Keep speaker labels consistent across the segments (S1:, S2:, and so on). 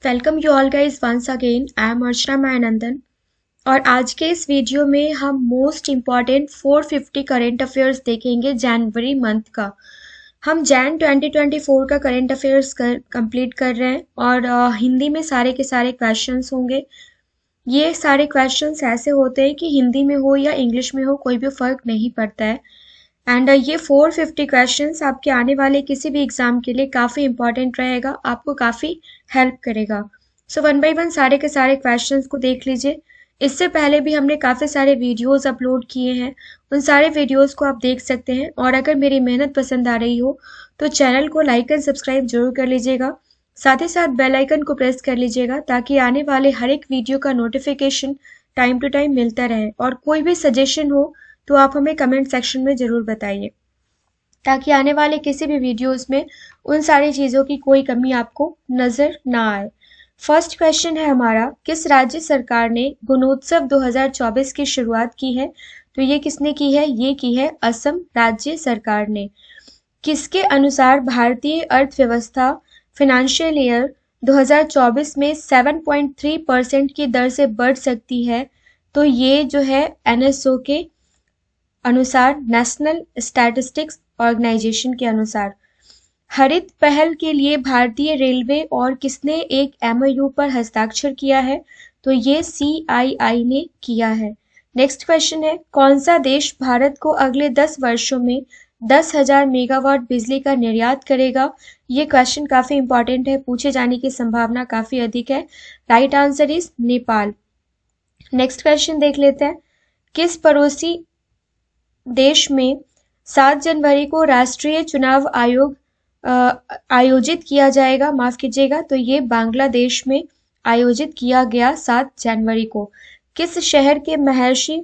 S1: Welcome you all guys once again. I am Archana Mayanandan और आज के इस वीडियो में हम मोस्ट इम्पॉर्टेंट 450 करेंट अफेयर्स देखेंगे जनवरी मंथ का। हम जैन 2024 का करेंट अफेयर्स कंप्लीट कर रहे हैं और हिंदी में सारे के सारे क्वेश्चंस होंगे। ये सारे क्वेश्चंस ऐसे होते हैं कि हिंदी में हो या इंग्लिश में हो कोई भी फर्क नहीं पड़ता है। एंड ये 450 क्वेश्चंस आपके आने वाले किसी भी एग्जाम के लिए काफ़ी इंपॉर्टेंट रहेगा, आपको काफ़ी हेल्प करेगा। सो वन बाय वन सारे के सारे क्वेश्चंस को देख लीजिए। इससे पहले भी हमने काफ़ी सारे वीडियोस अपलोड किए हैं, उन सारे वीडियोस को आप देख सकते हैं। और अगर मेरी मेहनत पसंद आ रही हो तो चैनल को लाइक एंड सब्सक्राइब जरूर कर लीजिएगा। साथ ही साथ बेल आइकन को प्रेस कर लीजिएगा ताकि आने वाले हर एक वीडियो का नोटिफिकेशन टाइम टू टाइम मिलता रहे। और कोई भी सजेशन हो तो आप हमें कमेंट सेक्शन में ज़रूर बताइए ताकि आने वाले किसी भी वीडियोस में उन सारी चीज़ों की कोई कमी आपको नज़र ना आए। फर्स्ट क्वेश्चन है हमारा, किस राज्य सरकार ने गुणोत्सव 2024 की शुरुआत की है? तो ये किसने की है? ये की है असम राज्य सरकार ने। किसके अनुसार भारतीय अर्थव्यवस्था फाइनेंशियल ईयर 2024 में 7.3% की दर से बढ़ सकती है? तो ये जो है एनएसओ के अनुसार, नेशनल स्टैटिस्टिक्स ऑर्गेनाइजेशन के अनुसार। हरित पहल के लिए भारतीय रेलवे और किसने एक एमओयू पर हस्ताक्षर किया है? तो ये सीआईआई ने किया है। नेक्स्ट क्वेश्चन है, कौन सा देश भारत को अगले 10 वर्षों में 10,000 मेगावाट बिजली का निर्यात करेगा? ये क्वेश्चन काफी इंपॉर्टेंट है, पूछे जाने की संभावना काफी अधिक है। Right answer is Nepal. Next question देख लेते हैं, किस पड़ोसी देश में 7 जनवरी को राष्ट्रीय चुनाव आयोजित किया जाएगा? माफ कीजिएगा, तो ये बांग्लादेश में आयोजित किया गया 7 जनवरी को। किस शहर के महर्षि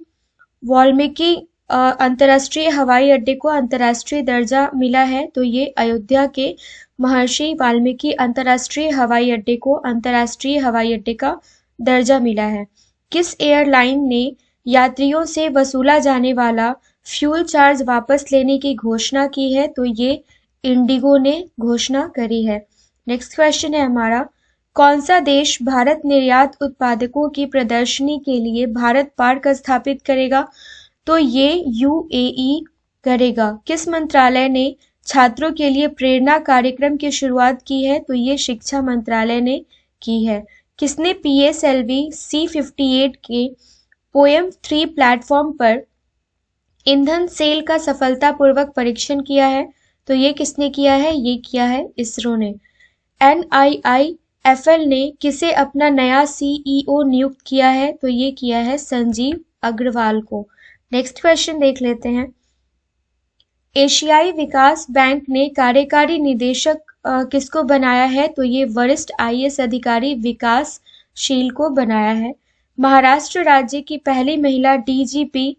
S1: वाल्मीकि अंतर्राष्ट्रीय हवाई अड्डे को अंतर्राष्ट्रीय दर्जा मिला है? तो ये अयोध्या के महर्षि वाल्मीकि अंतर्राष्ट्रीय हवाई अड्डे को अंतर्राष्ट्रीय हवाई अड्डे का दर्जा मिला है। किस एयरलाइन ने यात्रियों से वसूला जाने वाला फ्यूल चार्ज वापस लेने की घोषणा की है? तो ये इंडिगो ने घोषणा करी है। नेक्स्ट क्वेश्चन है हमारा, कौन सा देश भारत निर्यात उत्पादकों की प्रदर्शनी के लिए भारत पार्क स्थापित करेगा? तो ये यूएई करेगा। किस मंत्रालय ने छात्रों के लिए प्रेरणा कार्यक्रम की शुरुआत की है? तो ये शिक्षा मंत्रालय ने की है। किसने PSLV C58 के पोएम 3 प्लेटफॉर्म पर ईंधन सेल का सफलतापूर्वक परीक्षण किया है? तो ये किसने किया है? ये किया है इसरो ने। NIIFL ने किसे अपना नया CEO नियुक्त किया है? तो ये किया है संजीव अग्रवाल को। नेक्स्ट क्वेश्चन देख लेते हैं, एशियाई विकास बैंक ने कार्यकारी निदेशक किसको बनाया है? तो ये वरिष्ठ IAS अधिकारी विकासशील को बनाया है। महाराष्ट्र राज्य की पहली महिला DGP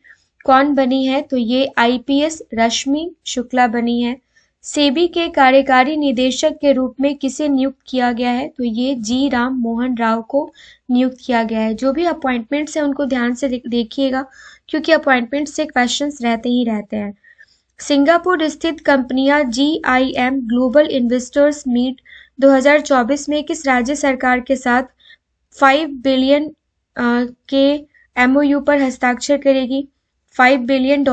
S1: कौन बनी है? तो ये IPS रश्मि शुक्ला बनी है। सेबी के कार्यकारी निदेशक के रूप में किसे नियुक्त किया गया है? तो ये जी राम मोहन राव को नियुक्त किया गया है। जो भी अपॉइंटमेंट्स हैं उनको ध्यान से देखिएगा क्योंकि अपॉइंटमेंट से क्वेश्चंस रहते ही रहते हैं। सिंगापुर स्थित कंपनियां GIM ग्लोबल इन्वेस्टर्स मीट 2024 में किस राज्य सरकार के साथ 5 बिलियन के MOU पर हस्ताक्षर करेगी? $5 बिलियन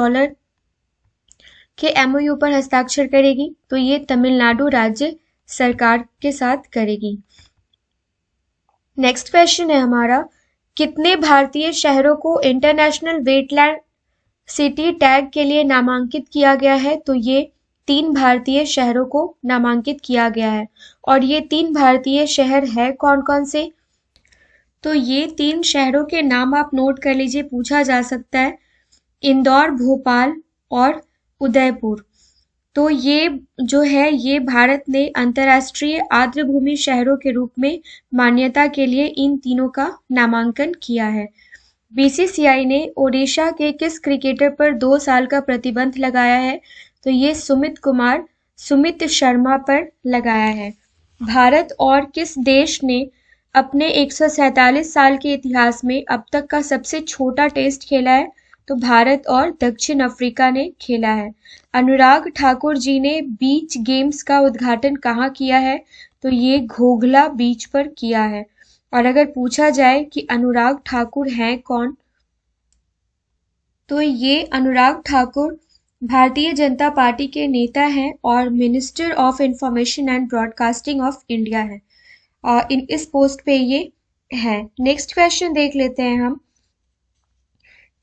S1: के MOU पर हस्ताक्षर करेगी? तो ये तमिलनाडु राज्य सरकार के साथ करेगी। नेक्स्ट क्वेश्चन है हमारा, कितने भारतीय शहरों को इंटरनेशनल वेटलैंड सिटी टैग के लिए नामांकित किया गया है? तो ये 3 भारतीय शहरों को नामांकित किया गया है। और ये 3 भारतीय शहर है कौन कौन से? तो ये 3 शहरों के नाम आप नोट कर लीजिए, पूछा जा सकता है, इंदौर, भोपाल और उदयपुर। तो ये जो है ये भारत ने अंतर्राष्ट्रीय आर्द्रभूमि शहरों के रूप में मान्यता के लिए इन तीनों का नामांकन किया है। BCCI ने ओडिशा के किस क्रिकेटर पर 2 साल का प्रतिबंध लगाया है? तो ये सुमित शर्मा पर लगाया है। भारत और किस देश ने अपने 147 साल के इतिहास में अब तक का सबसे छोटा टेस्ट खेला है? तो भारत और दक्षिण अफ्रीका ने खेला है। अनुराग ठाकुर जी ने बीच गेम्स का उद्घाटन कहाँ किया है? तो ये घोघला बीच पर किया है। और अगर पूछा जाए कि अनुराग ठाकुर हैं कौन, तो ये अनुराग ठाकुर भारतीय जनता पार्टी के नेता हैं और minister of information and broadcasting of India है। और इस पोस्ट पे ये है। नेक्स्ट क्वेश्चन देख लेते हैं हम।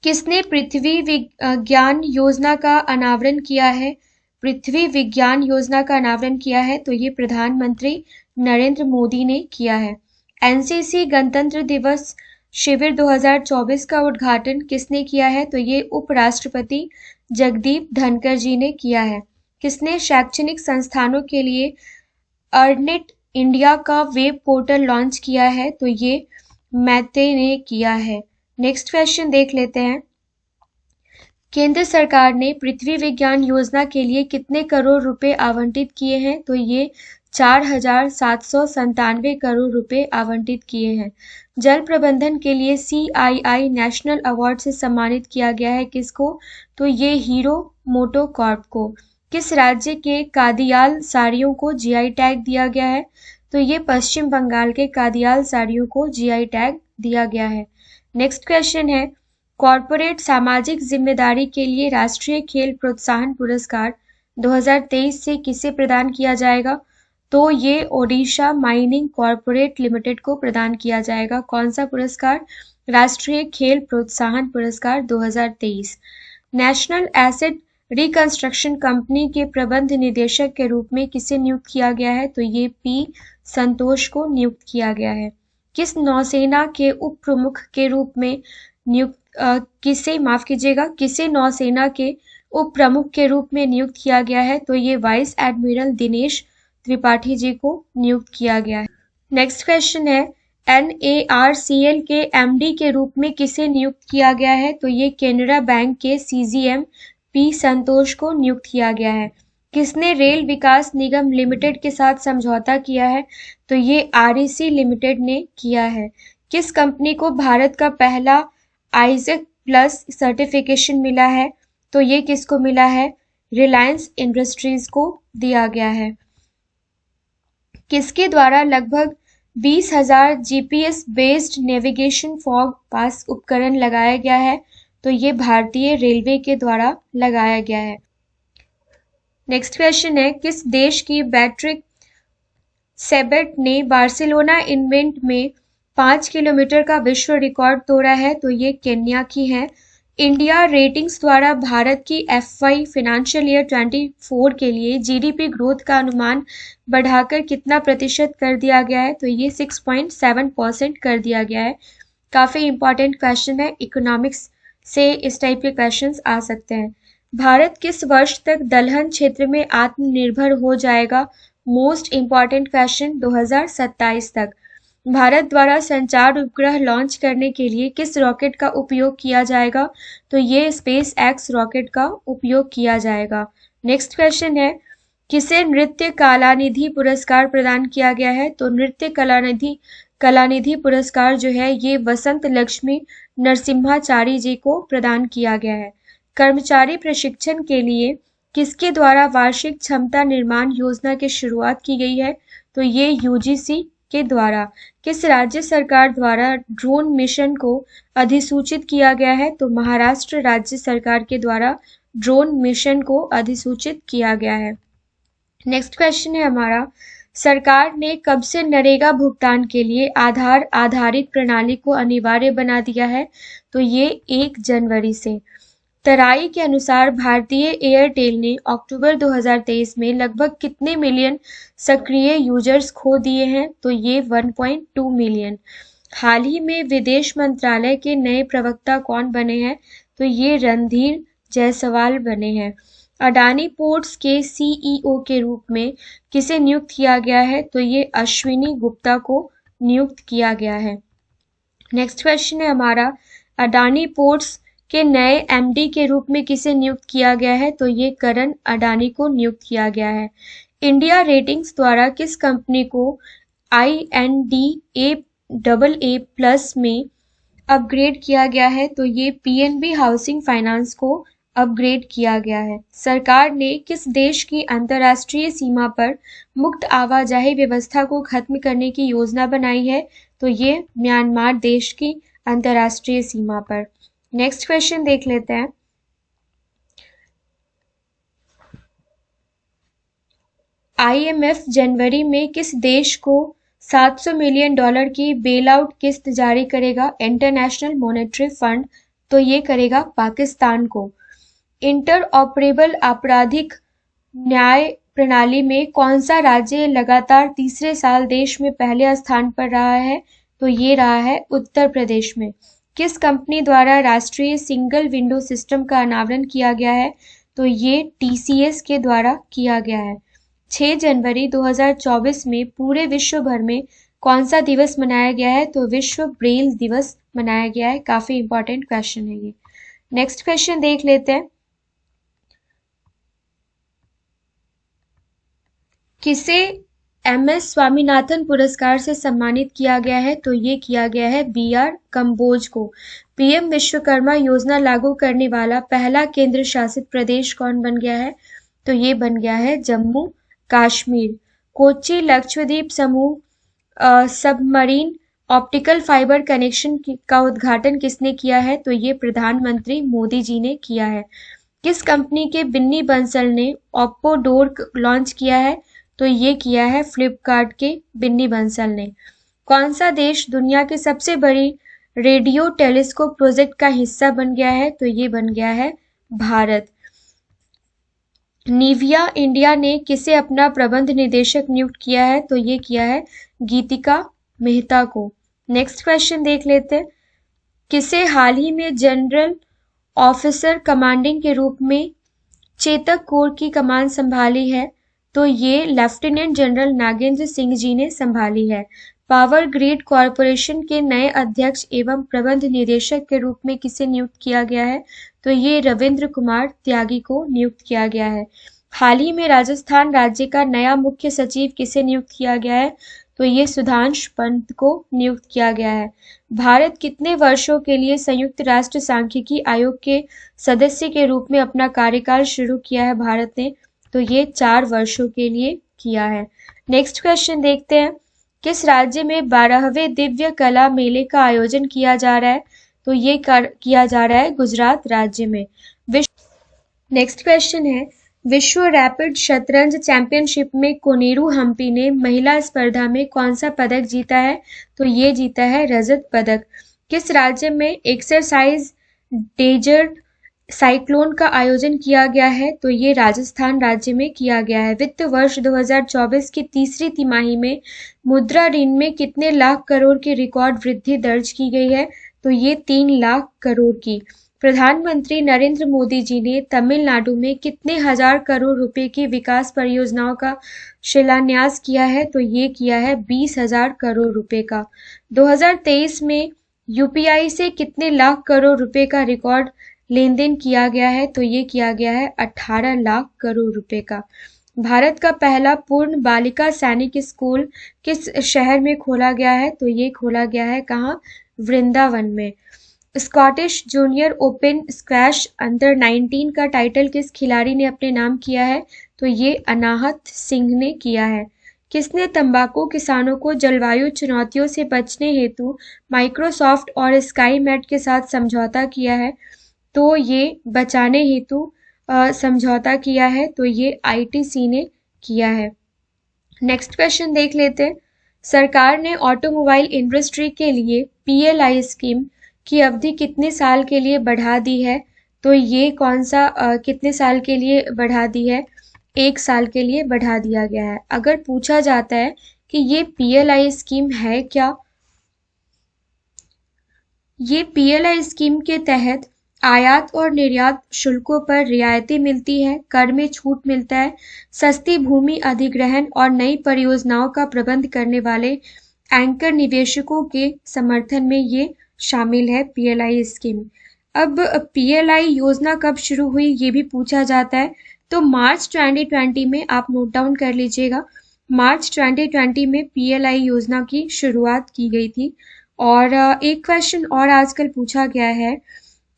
S1: किसने पृथ्वी विज्ञान योजना का अनावरण किया है? पृथ्वी विज्ञान योजना का अनावरण किया है तो ये प्रधानमंत्री नरेंद्र मोदी ने किया है। एनसीसी गणतंत्र दिवस शिविर 2024 का उद्घाटन किसने किया है? तो ये उपराष्ट्रपति जगदीप धनखड़ जी ने किया है। किसने शैक्षणिक संस्थानों के लिए अर्नेट इंडिया का वेब पोर्टल लॉन्च किया है? तो ये मैते ने किया है। नेक्स्ट क्वेश्चन देख लेते हैं। केंद्र सरकार ने पृथ्वी विज्ञान योजना के लिए कितने करोड़ रुपए आवंटित किए हैं? तो ये 4,797 करोड़ रुपए आवंटित किए हैं। जल प्रबंधन के लिए CII नेशनल अवार्ड से सम्मानित किया गया है किसको? तो ये हीरो मोटोकॉर्प को। किस राज्य के कादियाल साड़ियों को GI टैग दिया गया है? तो ये पश्चिम बंगाल के कादियाल साड़ियों को GI टैग दिया गया है। नेक्स्ट क्वेश्चन है, कॉर्पोरेट सामाजिक जिम्मेदारी के लिए राष्ट्रीय खेल प्रोत्साहन पुरस्कार 2023 से किसे प्रदान किया जाएगा? तो ये ओडिशा माइनिंग कॉर्पोरेट लिमिटेड को प्रदान किया जाएगा। कौन सा पुरस्कार? राष्ट्रीय खेल प्रोत्साहन पुरस्कार 2023। नेशनल एसेट रिकंस्ट्रक्शन कंपनी के प्रबंध निदेशक के रूप में किसे नियुक्त किया गया है? तो ये P संतोष को नियुक्त किया गया है। किस नौसेना के उप प्रमुख के रूप में किसे नौसेना के उप प्रमुख के रूप में नियुक्त किया गया है? तो ये वाइस एडमिरल दिनेश त्रिपाठी जी को नियुक्त किया गया है। नेक्स्ट क्वेश्चन है, NARCL के MD के रूप में किसे नियुक्त किया गया है? तो ये केनरा बैंक के CGM P संतोष को नियुक्त किया गया है। किसने रेल विकास निगम लिमिटेड के साथ समझौता किया है? तो ये REC लिमिटेड ने किया है। किस कंपनी को भारत का पहला आइजैक प्लस सर्टिफिकेशन मिला है? तो ये किसको मिला है? रिलायंस इंडस्ट्रीज को दिया गया है। किसके द्वारा लगभग 20,000 GPS बेस्ड नेविगेशन फॉग पास उपकरण लगाया गया है? तो ये भारतीय रेलवे के द्वारा लगाया गया है। नेक्स्ट क्वेश्चन है, किस देश की बैट्रिक सेबेट ने बार्सिलोना इवेंट में 5 किलोमीटर का विश्व रिकॉर्ड तोड़ा है? तो ये केन्या की है। इंडिया रेटिंग्स द्वारा भारत की FY फाइनेंशियल ईयर 24 के लिए GDP ग्रोथ का अनुमान बढ़ाकर कितना प्रतिशत कर दिया गया है? तो ये 6.7% कर दिया गया है। काफी इंपॉर्टेंट क्वेश्चन है, इकोनॉमिक्स से इस टाइप के क्वेश्चंस आ सकते हैं। भारत किस वर्ष तक दलहन क्षेत्र में आत्मनिर्भर हो जाएगा? मोस्ट इंपॉर्टेंट क्वेश्चन, 2027 तक। भारत द्वारा संचार उपग्रह लॉन्च करने के लिए किस रॉकेट का उपयोग किया जाएगा? तो ये SpaceX रॉकेट का उपयोग किया जाएगा। नेक्स्ट क्वेश्चन है, किसे नृत्य कलानिधि पुरस्कार प्रदान किया गया है? तो नृत्य कलानिधि पुरस्कार जो है ये वसंत लक्ष्मी नरसिम्हाचारी जी को प्रदान किया गया है। कर्मचारी प्रशिक्षण के लिए किसके द्वारा वार्षिक क्षमता निर्माण योजना की शुरुआत की गई है? तो ये UGC के द्वारा। किस राज्य सरकार द्वारा ड्रोन मिशन को अधिसूचित किया गया है? तो महाराष्ट्र राज्य सरकार के द्वारा ड्रोन मिशन को अधिसूचित किया गया है। नेक्स्ट क्वेश्चन है हमारा, सरकार ने कब से नरेगा भुगतान के लिए आधार आधारित प्रणाली को अनिवार्य बना दिया है? तो ये 1 जनवरी से। तराई के अनुसार भारतीय एयरटेल ने अक्टूबर 2023 में लगभग कितने मिलियन सक्रिय यूजर्स खो दिए हैं? तो ये 1.2 मिलियन। हाल ही में विदेश मंत्रालय के नए प्रवक्ता कौन बने हैं? तो ये रणधीर जायसवाल बने हैं। अडानी पोर्ट्स के CEO के रूप में किसे नियुक्त किया गया है? तो ये अश्विनी गुप्ता को नियुक्त किया गया है। नेक्स्ट क्वेश्चन है हमारा, अडानी पोर्ट्स के नए MD के रूप में किसे नियुक्त किया गया है? तो ये करण अडानी को नियुक्त किया गया है। इंडिया रेटिंग्स द्वारा किस कंपनी को IND AA+ में अपग्रेड किया गया है? तो ये पीएनबी हाउसिंग फाइनेंस को अपग्रेड किया गया है। सरकार ने किस देश की अंतर्राष्ट्रीय सीमा पर मुक्त आवाजाही व्यवस्था को खत्म करने की योजना बनाई है? तो ये म्यांमार देश की अंतर्राष्ट्रीय सीमा पर। नेक्स्ट क्वेश्चन देख लेते हैं। आईएमएफ जनवरी में किस देश को $700 मिलियन की बेल आउट किस्त जारी करेगा? International monetary fund. तो ये करेगा पाकिस्तान को। इंटर ऑपरेबल आपराधिक न्याय प्रणाली में कौन सा राज्य लगातार तीसरे साल देश में पहले स्थान पर रहा है? तो ये रहा है उत्तर प्रदेश में। किस कंपनी द्वारा राष्ट्रीय सिंगल विंडो सिस्टम का अनावरण किया गया है? तो ये टीसीएस के द्वारा किया गया है। 6 जनवरी 2024 में पूरे विश्व भर में कौन सा दिवस मनाया गया है? तो विश्व ब्रेल दिवस मनाया गया है। काफी इंपॉर्टेंट क्वेश्चन है ये। नेक्स्ट क्वेश्चन देख लेते हैं। किसे एमएस स्वामीनाथन पुरस्कार से सम्मानित किया गया है? तो ये किया गया है बीआर कंबोज को। पीएम विश्वकर्मा योजना लागू करने वाला पहला केंद्र शासित प्रदेश कौन बन गया है? तो ये बन गया है जम्मू कश्मीर। कोच्चि लक्षद्वीप समूह सबमरीन ऑप्टिकल फाइबर कनेक्शन का उद्घाटन किसने किया है? तो ये प्रधानमंत्री मोदी जी ने किया है। किस कंपनी के बिन्नी बंसल ने ओप्पो डोर लॉन्च किया है? तो ये किया है फ्लिपकार्ट के बिन्नी बंसल ने। कौन सा देश दुनिया की सबसे बड़ी रेडियो टेलीस्कोप प्रोजेक्ट का हिस्सा बन गया है? तो ये बन गया है भारत। निविया इंडिया ने किसे अपना प्रबंध निदेशक नियुक्त किया है? तो ये किया है गीतिका मेहता को। नेक्स्ट क्वेश्चन देख लेते हैं। किसे हाल ही में जनरल ऑफिसर कमांडिंग के रूप में चेतक कोर की कमान संभाली है? तो ये लेफ्टिनेंट जनरल नागेंद्र सिंह जी ने संभाली है। पावर ग्रिड कॉरपोरेशन के नए अध्यक्ष एवं प्रबंध निदेशक के रूप में किसे नियुक्त किया गया है? तो ये रविंद्र कुमार त्यागी को नियुक्त किया गया है। हाल ही में राजस्थान राज्य का नया मुख्य सचिव किसे नियुक्त किया गया है? तो ये सुधांश पंत को नियुक्त किया गया है। भारत कितने वर्षों के लिए संयुक्त राष्ट्र सांख्यिकी आयोग के सदस्य के रूप में अपना कार्यकाल शुरू किया है भारत ने? तो ये 4 वर्षों के लिए किया है। नेक्स्ट क्वेश्चन देखते हैं। किस राज्य में 12वें दिव्य कला मेले का आयोजन किया जा रहा है? तो ये किया जा रहा है गुजरात राज्य में। नेक्स्ट क्वेश्चन है। विश्व रैपिड शतरंज चैंपियनशिप में कोनेरू हम्पी ने महिला स्पर्धा में कौन सा पदक जीता है? तो ये जीता है रजत पदक। किस राज्य में एक्सरसाइज डेजर्ट साइक्लोन का आयोजन किया गया है? तो ये राजस्थान राज्य में किया गया है। वित्त वर्ष 2024 की तीसरी तिमाही में मुद्रा ऋण में कितने लाख करोड़ की रिकॉर्ड वृद्धि दर्ज की गई है? तो ये 3 लाख करोड़ की। प्रधानमंत्री नरेंद्र मोदी जी ने तमिलनाडु में कितने हजार करोड़ रुपए की विकास परियोजनाओं का शिलान्यास किया है? तो ये किया है 20,000 करोड़ रुपए का। 2023 में यूपीआई से कितने लाख करोड़ रुपए का रिकॉर्ड लेन देन किया गया है? तो ये किया गया है 18 लाख करोड़ रुपए का। भारत का पहला पूर्ण बालिका सैनिक स्कूल किस शहर में खोला गया है? तो ये खोला गया है कहाँ? वृंदावन में। Scottish junior open squash under 19 का टाइटल किस खिलाड़ी ने अपने नाम किया है? तो ये अनाहत सिंह ने किया है। किसने तंबाकू किसानों को जलवायु चुनौतियों से बचने हेतु माइक्रोसॉफ्ट और स्काई मैट के साथ समझौता किया है? तो ये बचाने हेतु समझौता किया है। तो ये आईटीसी ने किया है। नेक्स्ट क्वेश्चन देख लेते हैं। सरकार ने ऑटोमोबाइल इंडस्ट्री के लिए पीएलआई स्कीम की अवधि कितने साल के लिए बढ़ा दी है? तो ये कौन सा कितने साल के लिए बढ़ा दी है? 1 साल के लिए बढ़ा दिया गया है। अगर पूछा जाता है कि ये पीएलआई स्कीम है क्या? ये पीएलआई स्कीम के तहत आयात और निर्यात शुल्कों पर रियायतें मिलती है, कर में छूट मिलता है, सस्ती भूमि अधिग्रहण और नई परियोजनाओं का प्रबंध करने वाले एंकर निवेशकों के समर्थन में ये शामिल है पीएलआई स्कीम। अब पीएलआई योजना कब शुरू हुई ये भी पूछा जाता है। तो मार्च 2020 में, आप नोट डाउन कर लीजिएगा, मार्च 2020 में पीएलआई योजना की शुरुआत की गई थी और एक क्वेश्चन और आजकल पूछा गया है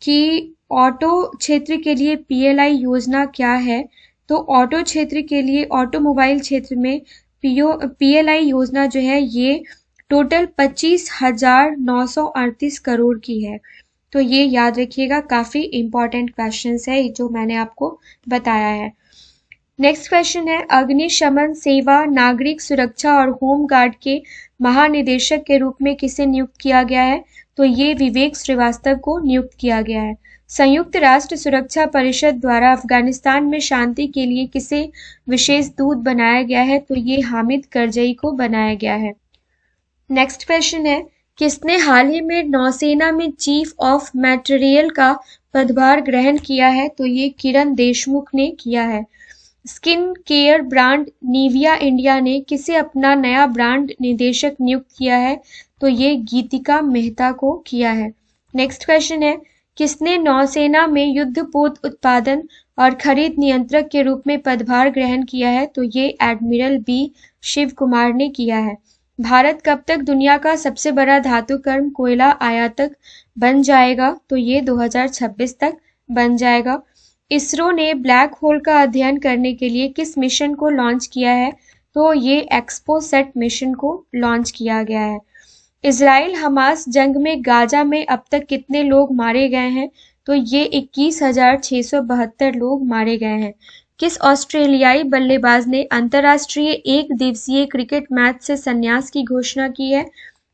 S1: कि ऑटो क्षेत्र के लिए पीएलआई योजना क्या है। तो ऑटो क्षेत्र के लिए, ऑटोमोबाइल क्षेत्र में पीएलआई योजना जो है ये टोटल 25,938 करोड़ की है। तो ये याद रखिएगा, काफी इंपॉर्टेंट क्वेश्चंस है जो मैंने आपको बताया है। नेक्स्ट क्वेश्चन है, अग्निशमन सेवा, नागरिक सुरक्षा और होम गार्ड के महानिदेशक के रूप में किसे नियुक्त किया गया है। तो ये विवेक श्रीवास्तव को नियुक्त किया गया है। संयुक्त राष्ट्र सुरक्षा परिषद द्वारा अफगानिस्तान में शांति के लिए किसे विशेष दूत बनाया गया है। तो ये हामिद करजई को बनाया गया है। नेक्स्ट क्वेश्चन है, किसने हाल ही में नौसेना में चीफ ऑफ मटेरियल का पदभार ग्रहण किया है। तो ये किरण देशमुख ने किया है। Skin care brand Nivea India ने किसे अपना नया ब्रांड निदेशक नियुक्त किया है। तो ये गीतिका मेहता को किया है। नेक्स्ट क्वेश्चन है, किसने नौसेना में युद्धपोत उत्पादन और खरीद नियंत्रक के रूप में पदभार ग्रहण किया है। तो ये एडमिरल बी शिव कुमार ने किया है। भारत कब तक दुनिया का सबसे बड़ा धातुकर्म कोयला आयातक बन जाएगा। तो ये 2026 तक बन जाएगा। इसरो ने ब्लैक होल का अध्ययन करने के लिए किस मिशन को लॉन्च किया है। तो ये एक्सपोसेट मिशन को लॉन्च किया गया है। इजराइल हमास जंग में गाजा में अब तक कितने लोग मारे गए हैं। तो ये 21,672 लोग मारे गए हैं। किस ऑस्ट्रेलियाई बल्लेबाज ने अंतर्राष्ट्रीय एक दिवसीय क्रिकेट मैच से संन्यास की घोषणा की है।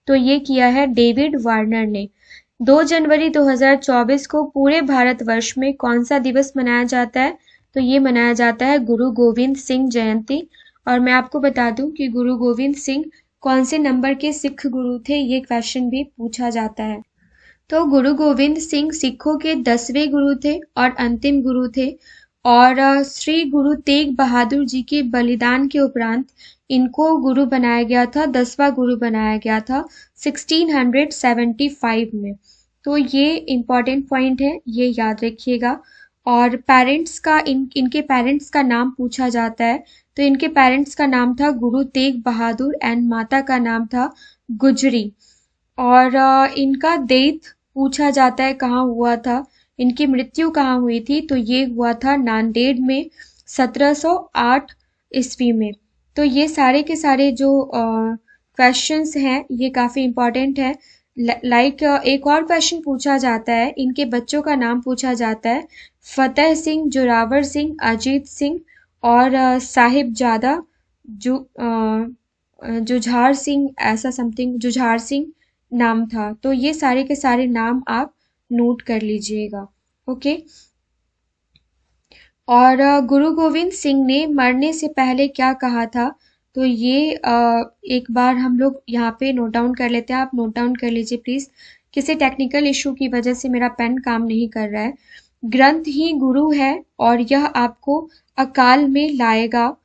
S1: तो ये किया है डेविड वार्नर ने। 2 जनवरी 2024 को पूरे भारतवर्ष में कौन सा दिवस मनाया जाता है। तो ये मनाया जाता है गुरु गोविंद सिंह जयंती। और मैं आपको बता दूं कि गुरु गोविंद सिंह कौन से नंबर के सिख गुरु थे, ये क्वेश्चन भी पूछा जाता है। तो गुरु गोविंद सिंह सिखों के 10वें गुरु थे और अंतिम गुरु थे। और श्री गुरु तेग बहादुर जी के बलिदान के उपरांत इनको गुरु बनाया गया था, 10वां गुरु बनाया गया था 1675 में। तो ये इम्पॉर्टेंट पॉइंट है, ये याद रखिएगा। और पेरेंट्स का इनके पेरेंट्स का नाम पूछा जाता है। तो इनके पेरेंट्स का नाम था गुरु तेग बहादुर एंड माता का नाम था गुजरी। और इनका डेथ पूछा जाता है कहाँ हुआ था, इनकी मृत्यु कहाँ हुई थी। तो ये हुआ था नांदेड़ में 1708 ईस्वी में। तो ये सारे के सारे जो क्वेश्चंस हैं ये काफ़ी इम्पॉर्टेंट है। लाइक एक और क्वेश्चन पूछा जाता है, इनके बच्चों का नाम पूछा जाता है, फतेह सिंह, जोरावर सिंह, अजीत सिंह और साहिबजादा जुझार सिंह, ऐसा समथिंग जुझार सिंह नाम था। तो ये सारे के सारे नाम आप नोट कर लीजिएगा। ओके। और गुरु गोविंद सिंह ने मरने से पहले क्या कहा था। तो ये एक बार हम लोग यहाँ पे नोट डाउन कर लेते हैं, आप नोट डाउन कर लीजिए प्लीज। किसी टेक्निकल इशू की वजह से मेरा पेन काम नहीं कर रहा है। ग्रंथ ही गुरु है और यह आपको अकाल में लाएगा।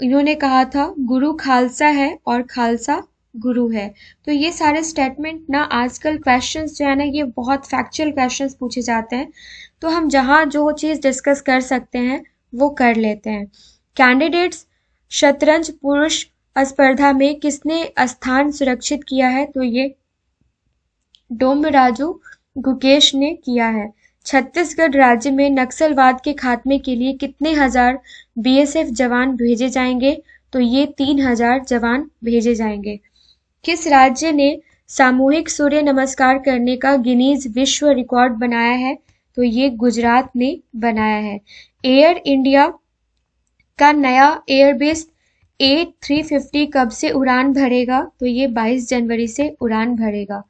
S1: इन्होंने कहा था गुरु खालसा है और खालसा गुरु है। तो ये सारे स्टेटमेंट ना, आजकल क्वेश्चंस जो है ना ये बहुत फैक्चुअल क्वेश्चंस पूछे जाते हैं। तो हम जहाँ जो चीज़ डिस्कस कर सकते हैं वो कर लेते हैं। कैंडिडेट्स शतरंज पुरुष स्पर्धा में किसने स्थान सुरक्षित किया है। तो ये डोमराजू गुकेश ने किया है। छत्तीसगढ़ राज्य में नक्सलवाद के खात्मे के लिए कितने हजार बीएसएफ जवान भेजे जाएंगे। तो ये 3,000 जवान भेजे जाएंगे। किस राज्य ने सामूहिक सूर्य नमस्कार करने का गिनीज विश्व रिकॉर्ड बनाया है। तो ये गुजरात ने बनाया है। एयर इंडिया का नया एयरबेस A350 कब से उड़ान भरेगा। तो ये 22 जनवरी से उड़ान भरेगा।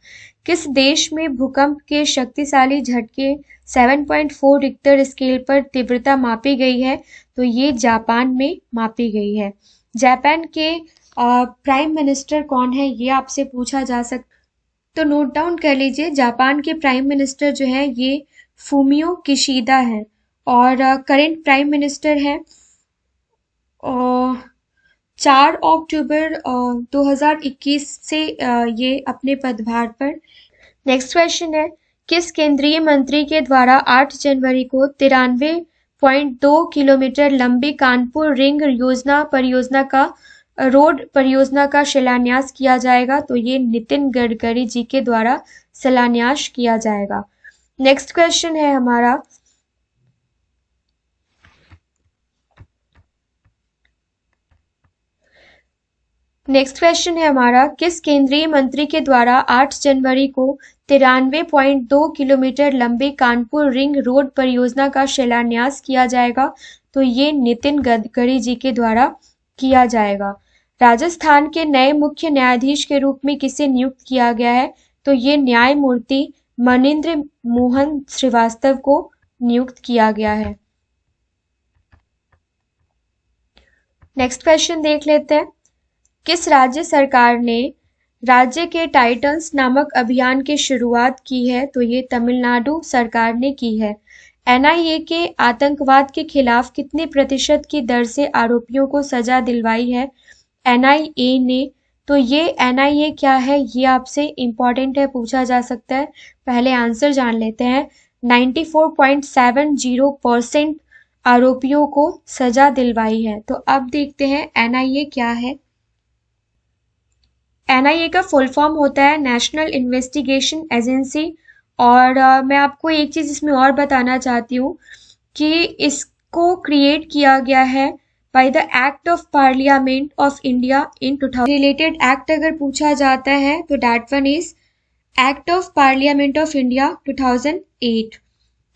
S1: किस देश में भूकंप के शक्तिशाली झटके 7.4 रिक्टर स्केल पर तीव्रता मापी गई है। तो ये जापान में मापी गई है। जापान के प्राइम मिनिस्टर कौन है, ये आपसे पूछा जा सकता, तो नोट डाउन कर लीजिए। जापान के प्राइम मिनिस्टर जो है ये फूमियो किशिदा है। और करेंट प्राइम मिनिस्टर है 4 अक्टूबर 2021 से ये अपने पदभार पर। नेक्स्ट क्वेश्चन है, किस केंद्रीय मंत्री के द्वारा 8 जनवरी को 93.2 किलोमीटर लंबी कानपुर रिंग परियोजना का रोड परियोजना का शिलान्यास किया जाएगा? तो ये नितिन गडकरी जी के द्वारा शिलान्यास किया जाएगा। नेक्स्ट क्वेश्चन है हमारा, किस केंद्रीय मंत्री के द्वारा 8 जनवरी को 93.2 किलोमीटर लंबे कानपुर रिंग रोड परियोजना का शिलान्यास किया जाएगा? तो ये नितिन गडकरी जी के द्वारा किया जाएगा। राजस्थान के नए मुख्य न्यायाधीश के रूप में किसे नियुक्त किया गया है? तो ये न्यायमूर्ति मनीन्द्र मोहन श्रीवास्तव को नियुक्त किया गया है। नेक्स्ट क्वेश्चन देख लेते हैं, किस राज्य सरकार ने राज्य के टाइटंस नामक अभियान की शुरुआत की है? तो ये तमिलनाडु सरकार ने की है। एनआईए के आतंकवाद के खिलाफ कितने प्रतिशत की दर से आरोपियों को सजा दिलवाई है एनआईए ने? तो ये एनआईए क्या है, ये आपसे इम्पोर्टेंट है, पूछा जा सकता है। पहले आंसर जान लेते हैं। 94.70% आरोपियों को सजा दिलवाई है। तो अब देखते हैं एनआईए क्या है। एनआईए का फुल फॉर्म होता है नेशनल इन्वेस्टिगेशन एजेंसी। और मैं आपको एक चीज इसमें और बताना चाहती हूँ कि इसको क्रिएट किया गया है by the act of parliament of India in 2000। Related act अगर पूछा जाता है तो that one is act of parliament of India 2008।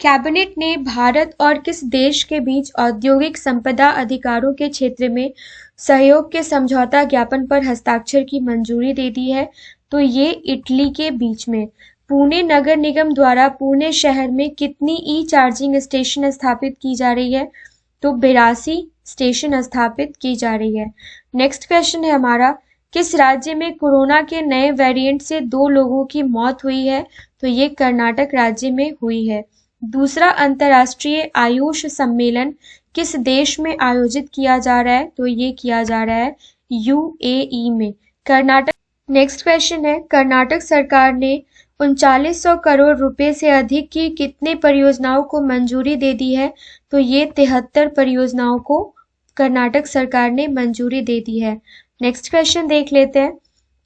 S1: Cabinet ने भारत और किस देश के बीच औद्योगिक संपदा अधिकारों के क्षेत्र में सहयोग के समझौता ज्ञापन पर हस्ताक्षर की मंजूरी दे दी है? तो ये इटली के बीच में। पुणे नगर निगम द्वारा पुणे शहर में कितनी ई चार्जिंग स्टेशन स्थापित की जा रही है? तो 82 स्टेशन स्थापित की जा रही है। नेक्स्ट क्वेश्चन है हमारा, किस राज्य में कोरोना के नए वेरिएंट से 2 लोगों की मौत हुई है? तो ये कर्नाटक राज्य में हुई है। दूसरा अंतर्राष्ट्रीय आयुष सम्मेलन किस देश में आयोजित किया जा रहा है? तो ये किया जा रहा है यूएई में। कर्नाटक। नेक्स्ट क्वेश्चन है, कर्नाटक सरकार ने 3900 करोड़ रुपए से अधिक की कितने परियोजनाओं को मंजूरी दे दी है? तो ये 73 परियोजनाओं को कर्नाटक सरकार ने मंजूरी दे दी है। नेक्स्ट क्वेश्चन देख लेते हैं,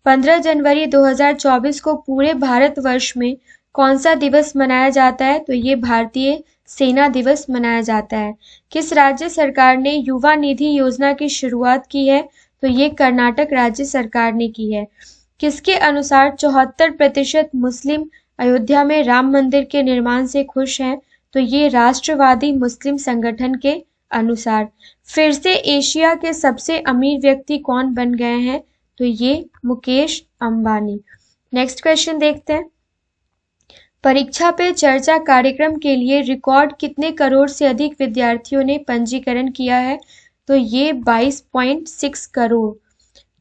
S1: 15 जनवरी 2024 को पूरे भारतवर्ष में कौन सा दिवस मनाया जाता है? तो ये भारतीय सेना दिवस मनाया जाता है। किस राज्य सरकार ने युवा निधि योजना की शुरुआत की है? तो ये कर्नाटक राज्य सरकार ने की है। किसके अनुसार 74% मुस्लिम अयोध्या में राम मंदिर के निर्माण से खुश हैं? तो ये राष्ट्रवादी मुस्लिम संगठन के अनुसार। फिर से एशिया के सबसे अमीर व्यक्ति कौन बन गए हैं? तो ये मुकेश अंबानी। नेक्स्ट क्वेश्चन देखते हैं, परीक्षा पे चर्चा कार्यक्रम के लिए रिकॉर्ड कितने करोड़ से अधिक विद्यार्थियों ने पंजीकरण किया है? तो ये 22.6 करोड़।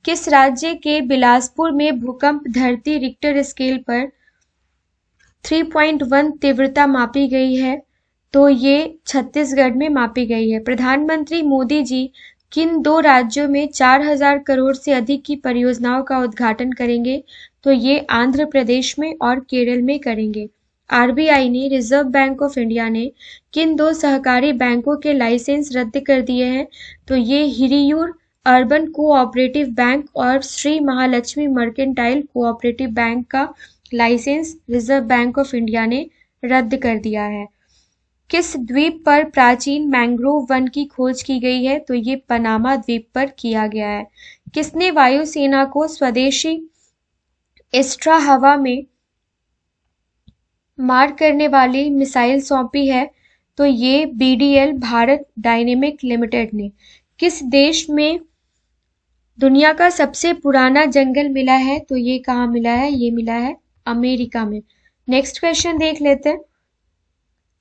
S1: किस राज्य के बिलासपुर में भूकंप धरती रिक्टर स्केल पर 3.1 तीव्रता मापी गई है? तो ये छत्तीसगढ़ में मापी गई है। प्रधानमंत्री मोदी जी किन 2 राज्यों में 4000 करोड़ से अधिक की परियोजनाओं का उद्घाटन करेंगे? तो ये आंध्र प्रदेश में और केरल में करेंगे। आरबीआई ने, रिजर्व बैंक ऑफ इंडिया ने किन 2 सहकारी बैंकों के लाइसेंस रद्द कर दिए हैं? तो ये हिरियूर अर्बन कोऑपरेटिव बैंक और Shri Mahalakshmi mercantile cooperative bank का license Reserve Bank of India ने रद्द कर दिया है। किस द्वीप पर प्राचीन मैंग्रोव वन की खोज की गई है? तो ये पनामा द्वीप पर किया गया है। किसने वायुसेना को स्वदेशी एस्ट्रा हवा में मार करने वाली मिसाइल सौंपी है? तो ये बीडीएल भारत डायनेमिक लिमिटेड ने। किस देश में दुनिया का सबसे पुराना जंगल मिला है? तो ये कहाँ मिला है? ये मिला है अमेरिका में। नेक्स्ट क्वेश्चन देख लेते हैं,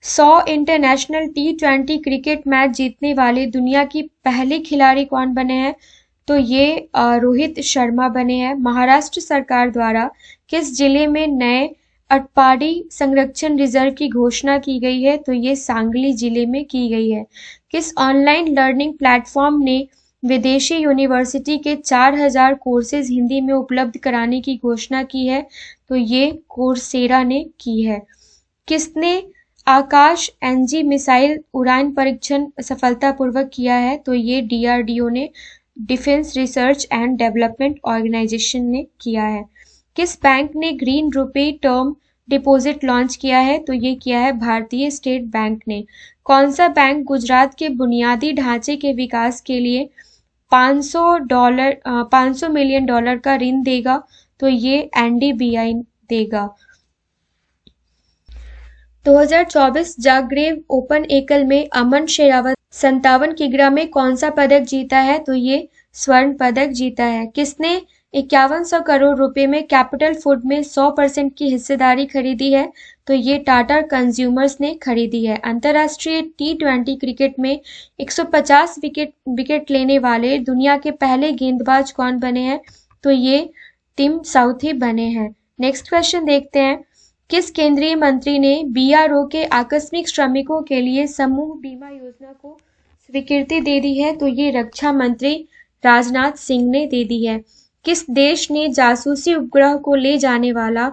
S1: 100 इंटरनेशनल T20 क्रिकेट मैच जीतने वाले दुनिया की पहले खिलाड़ी कौन बने हैं? तो ये रोहित शर्मा बने हैं। महाराष्ट्र सरकार द्वारा किस जिले में नए अटपाडी संरक्षण रिजर्व की घोषणा की गई है? तो ये सांगली जिले में की गई है। किस ऑनलाइन लर्निंग प्लेटफॉर्म ने विदेशी यूनिवर्सिटी के 4000 कोर्सेज हिंदी में उपलब्ध कराने की घोषणा की है? तो ये कोर्सेरा ने की है। किसने आकाश एनजी मिसाइल उड़ान परीक्षण सफलतापूर्वक किया है? तो ये डीआरडीओ ने defence research and development organisation ने किया है। किस बैंक ने ग्रीन रुपए टर्म डिपॉजिट लॉन्च किया है? तो ये किया है भारतीय स्टेट बैंक ने। कौन सा बैंक गुजरात के बुनियादी ढांचे के विकास के लिए $500 मिलियन का ऋण देगा? तो ये एनडीबीआई देगा। 2024 जाग्रेब ओपन एकल में अमन शेरावत 57 किग्रा में कौन सा पदक जीता है? तो ये स्वर्ण पदक जीता है। किसने 5100 करोड़ रुपए में कैपिटल फूड में 100% की हिस्सेदारी खरीदी है? तो ये टाटा कंज्यूमर्स ने खरीदी है। अंतर्राष्ट्रीय T20 क्रिकेट में 150 विकेट लेने वाले दुनिया के पहले गेंदबाज कौन बने हैं? तो ये टिम साउथी बने हैं। नेक्स्ट क्वेश्चन देखते हैं। किस केंद्रीय मंत्री ने बीआरओ के आकस्मिक श्रमिकों के लिए समूह बीमा योजना को स्वीकृति दे दी है? तो ये रक्षा मंत्री राजनाथ सिंह ने दे दी है। किस देश ने जासूसी उपग्रह को ले जाने वाला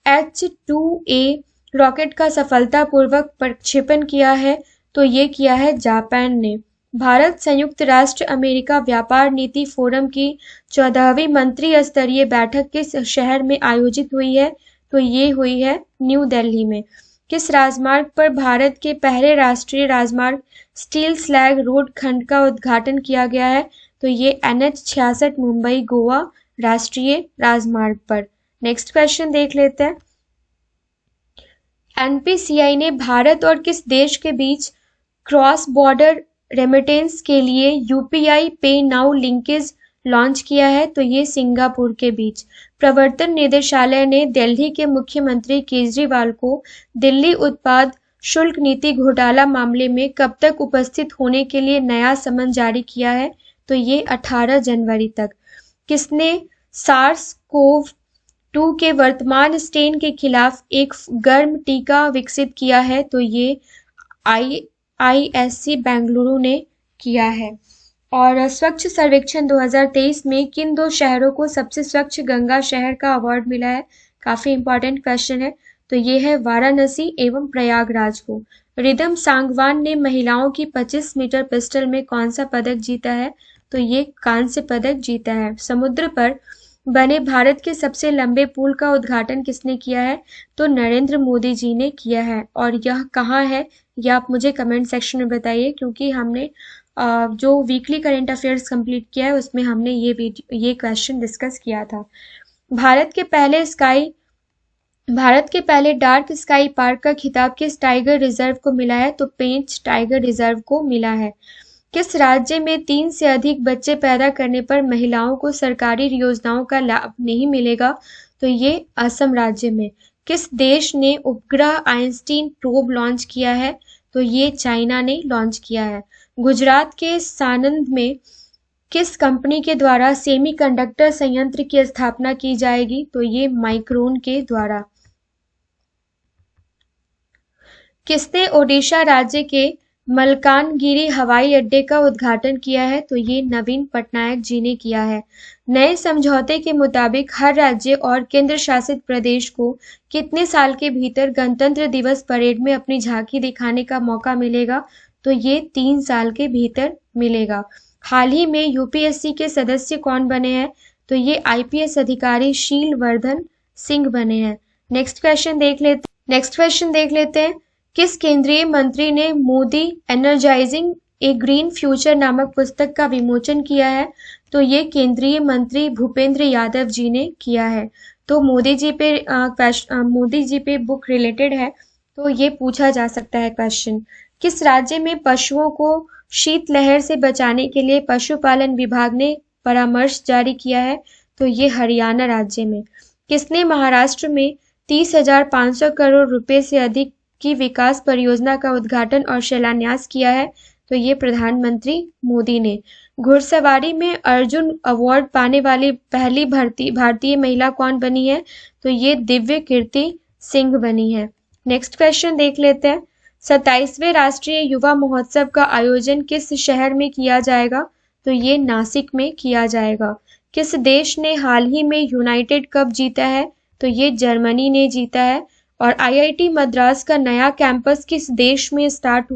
S1: H-2A रॉकेट का सफलतापूर्वक प्रक्षेपण किया है? तो ये किया है जापान ने। भारत संयुक्त राष्ट्र अमेरिका व्यापार नीति फोरम की 14वीं मंत्री स्तरीय बैठक किस शहर में आयोजित हुई है? तो ये हुई है न्यू दिल्ली में। किस राजमार्ग पर भारत के पहले राष्ट्रीय राजमार्ग स्टील स्लैग रोड खंड का उद्घाटन किया गया है? तो ये NH-66 मुंबई गोवा राष्ट्रीय राजमार्ग पर। नेक्स्ट क्वेश्चन देख लेते हैं। एनपीसीआई ने भारत और किस देश के बीच क्रॉस बॉर्डर रेमिटेंस के लिए यूपीआई पे नाउ लिंकेज लॉन्च किया है? तो ये सिंगापुर के बीच। प्रवर्तन निदेशालय ने दिल्ली के मुख्यमंत्री केजरीवाल को दिल्ली उत्पाद शुल्क नीति घोटाला मामले में कब तक उपस्थित होने के लिए नया समन जारी किया है? तो ये 18 जनवरी तक। किसने SARS-CoV-2 के वर्तमान स्ट्रेन के खिलाफ एक गर्म टीका विकसित किया है? तो ये IISc बेंगलुरु ने किया है। और स्वच्छ सर्वेक्षण 2023 में किन दो शहरों को सबसे स्वच्छ गंगा शहर का अवार्ड मिला है? काफी इंपॉर्टेंट क्वेश्चन है। तो ये है वाराणसी एवं प्रयागराज को। रिदम सांगवान ने महिलाओं की 25 मीटर पिस्टल में कौन सा पदक जीता है? तो ये कांस्य पदक जीता है। समुद्र पर बने भारत के सबसे लंबे पुल का उद्घाटन किसने किया है? तो नरेंद्र मोदी जी ने किया है। और यह कहाँ है? यह आप मुझे कमेंट सेक्शन में बताइए, क्योंकि हमने जो वीकली करंट अफेयर्स कंप्लीट किया है उसमें हमने ये क्वेश्चन डिस्कस किया था। भारत के पहले डार्क स्काई पार्क का खिताब किस टाइगर रिजर्व को मिला है? तो पेंच टाइगर रिजर्व को मिला है। किस राज्य में 3 से अधिक बच्चे पैदा करने पर महिलाओं को सरकारी योजनाओं का लाभ नहीं मिलेगा? तो ये असम राज्य में। किस देश ने उपग्रह आइंस्टीन प्रोब लॉन्च किया है? तो ये चाइना ने लॉन्च किया है। गुजरात के सानंद में किस कंपनी के द्वारा सेमीकंडक्टर संयंत्र की स्थापना की जाएगी? तो ये माइक्रोन के द्वारा। किसने ओडिशा राज्य के मलकानगिरी हवाई अड्डे का उद्घाटन किया है? तो ये नवीन पटनायक जी ने किया है। नए समझौते के मुताबिक हर राज्य और केंद्र शासित प्रदेश को कितने साल के भीतर गणतंत्र दिवस परेड में अपनी झांकी दिखाने का मौका मिलेगा? तो ये 3 साल के भीतर मिलेगा। हाल ही में यूपीएससी के सदस्य कौन बने हैं? तो ये आईपीएस अधिकारी शील वर्धन सिंह बने हैं। नेक्स्ट क्वेश्चन देख लेते हैं। किस केंद्रीय मंत्री ने मोदी एनर्जाइजिंग ए ग्रीन फ्यूचर नामक पुस्तक का विमोचन किया है? तो ये केंद्रीय मंत्री भूपेंद्र यादव जी ने किया है। तो मोदी जी पे बुक रिलेटेड है, तो ये पूछा जा सकता है क्वेश्चन। किस राज्य में पशुओं को शीतलहर से बचाने के लिए पशुपालन विभाग ने परामर्श जारी किया है? तो ये हरियाणा राज्य में। किसने महाराष्ट्र में 30,500 करोड़ रुपए से अधिक की विकास परियोजना का उद्घाटन और शिलान्यास किया है? तो ये प्रधानमंत्री मोदी ने। घुड़सवारी में अर्जुन अवार्ड पाने वाली पहली भारतीय महिला कौन बनी है? तो ये दिव्य कीर्ति सिंह बनी है। नेक्स्ट क्वेश्चन देख लेते हैं। 27वें राष्ट्रीय युवा महोत्सव का आयोजन किस शहर में किया जाएगा? तो ये नासिक में किया जाएगा। किस देश ने हाल ही में यूनाइटेड कप जीता है? तो ये जर्मनी ने जीता है। और आईआईटी मद्रास का नया कैंपस किस देश में स्टार्ट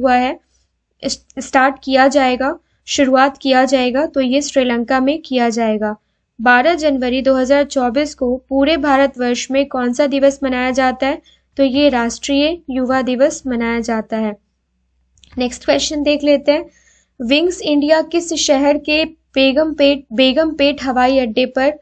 S1: किया जाएगा? शुरुआत किया जाएगा? तो ये श्रीलंका में किया जाएगा। 12 जनवरी 2024 को पूरे भारतवर्ष में कौन सा दिवस मनाया जाता है? तो ये राष्ट्रीय युवा दिवस मनाया जाता है। नेक्स्ट क्वेश्चन देख लेते हैं। विंग्स इंडिया किस शहर के बेगमपेट हवाई अड्डे पर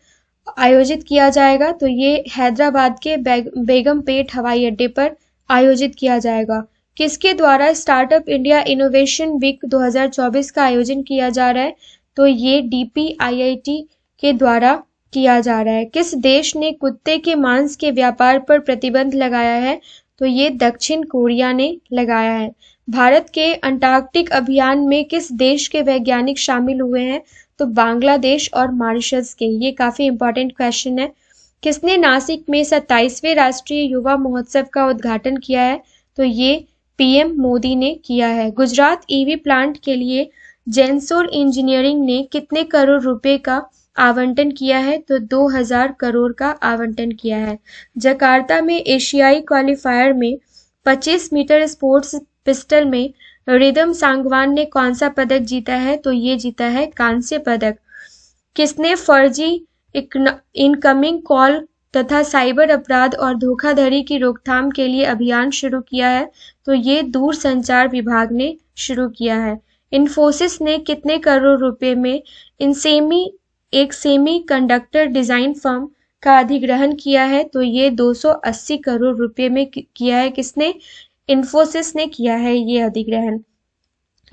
S1: आयोजित किया जाएगा? तो ये हैदराबाद के बेगमपेट हवाई अड्डे पर आयोजित किया जाएगा। किसके द्वारा स्टार्टअप इंडिया इनोवेशन वीक 2024 का आयोजन किया जा रहा है? तो ये DPIIT के द्वारा किया जा रहा है। किस देश ने कुत्ते के मांस के व्यापार पर प्रतिबंध लगाया है? तो ये दक्षिण कोरिया ने लगाया है। भारत के अंटार्कटिक अभियान में किस देश के वैज्ञानिक शामिल हुए हैं? तो बांग्लादेश और मॉरिशस के। ये काफी इंपॉर्टेंट क्वेश्चन है। किसने नासिक में 27वें राष्ट्रीय युवा महोत्सव का उद्घाटन किया है? तो ये PM मोदी ने किया है। गुजरात EV प्लांट के लिए जेनसोर इंजीनियरिंग ने कितने करोड़ रुपए का आवंटन किया है? तो 2000 करोड़ का आवंटन किया है। जकार्ता में एशियाई क्वालिफायर में 25 मीटर स्पोर्ट्स पिस्टल में रिदम सांगवान ने कौन सा पदक जीता है? तो ये जीता है कांस्य पदक। किसने फर्जी इनकमिंग कॉल तथा साइबर अपराध और धोखाधड़ी की रोकथाम के लिए अभियान शुरू किया है? तो ये दूरसंचार विभाग ने शुरू किया है। इन्फोसिस ने कितने करोड़ रुपए में एक सेमी कंडक्टर डिजाइन फर्म का अधिग्रहण किया है? तो ये 280 करोड़ रुपए में किया है। किसने? इन्फोसिस ने किया है ये अधिग्रहण।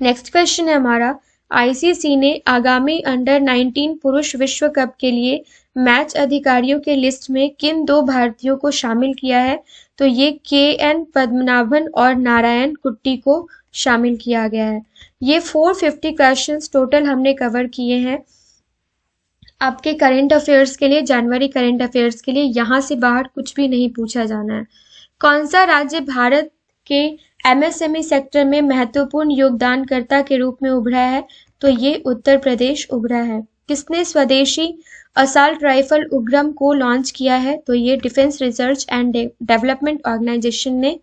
S1: नेक्स्ट क्वेश्चन है हमारा, ICC ने आगामी अंडर-19 पुरुष विश्व कप के लिए मैच अधिकारियों के लिस्ट में किन 2 भारतीयों को शामिल किया है? तो ये KN पद्मनाभन और नारायण कुट्टी को शामिल किया गया है। ये 450 क्वेश्चंस टोटल हमने कवर किए हैं आपके करंट अफेयर्स के लिए, जनवरी करंट अफेयर्स के लिए। यहाँ से बाहर कुछ भी नहीं पूछा जाना है। कौन सा राज्य भारत के MSME सेक्टर में महत्वपूर्ण योगदानकर्ता के रूप में उभरा है? तो ये उत्तर प्रदेश उभरा है। किसने स्वदेशी असाल्ट राइफल उग्रम को लॉन्च किया है? तो ये defence research and development organisation ने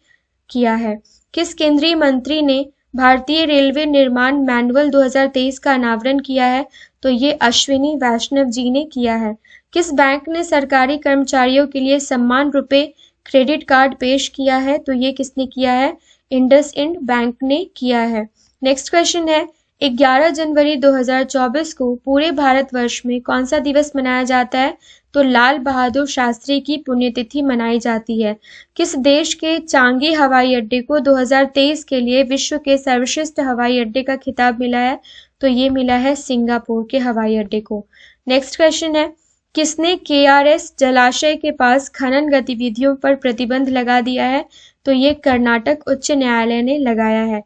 S1: किया है। किस केंद्रीय मंत्री ने भारतीय रेलवे निर्माण मैनुअल 2023 का अनावरण किया है? तो ये अश्विनी वैष्णव जी ने किया है। किस बैंक ने सरकारी कर्मचारियों के लिए सम्मान रुपए क्रेडिट कार्ड पेश किया है? तो ये किसने किया है? इंडसइंड बैंक ने किया है। नेक्स्ट क्वेश्चन है, 11 जनवरी 2024 को पूरे भारतवर्ष में कौन सा दिवस मनाया जाता है? तो लाल बहादुर शास्त्री की पुण्यतिथि मनाई जाती है। किस देश के चांगी हवाई अड्डे को 2023 के लिए विश्व के सर्वश्रेष्ठ हवाई अड्डे का खिताब मिला है? तो ये मिला है सिंगापुर के हवाई अड्डे को। नेक्स्ट क्वेश्चन है, किसने KRS जलाशय के पास खनन गतिविधियों पर प्रतिबंध लगा दिया है? तो ये कर्नाटक उच्च न्यायालय ने लगाया है।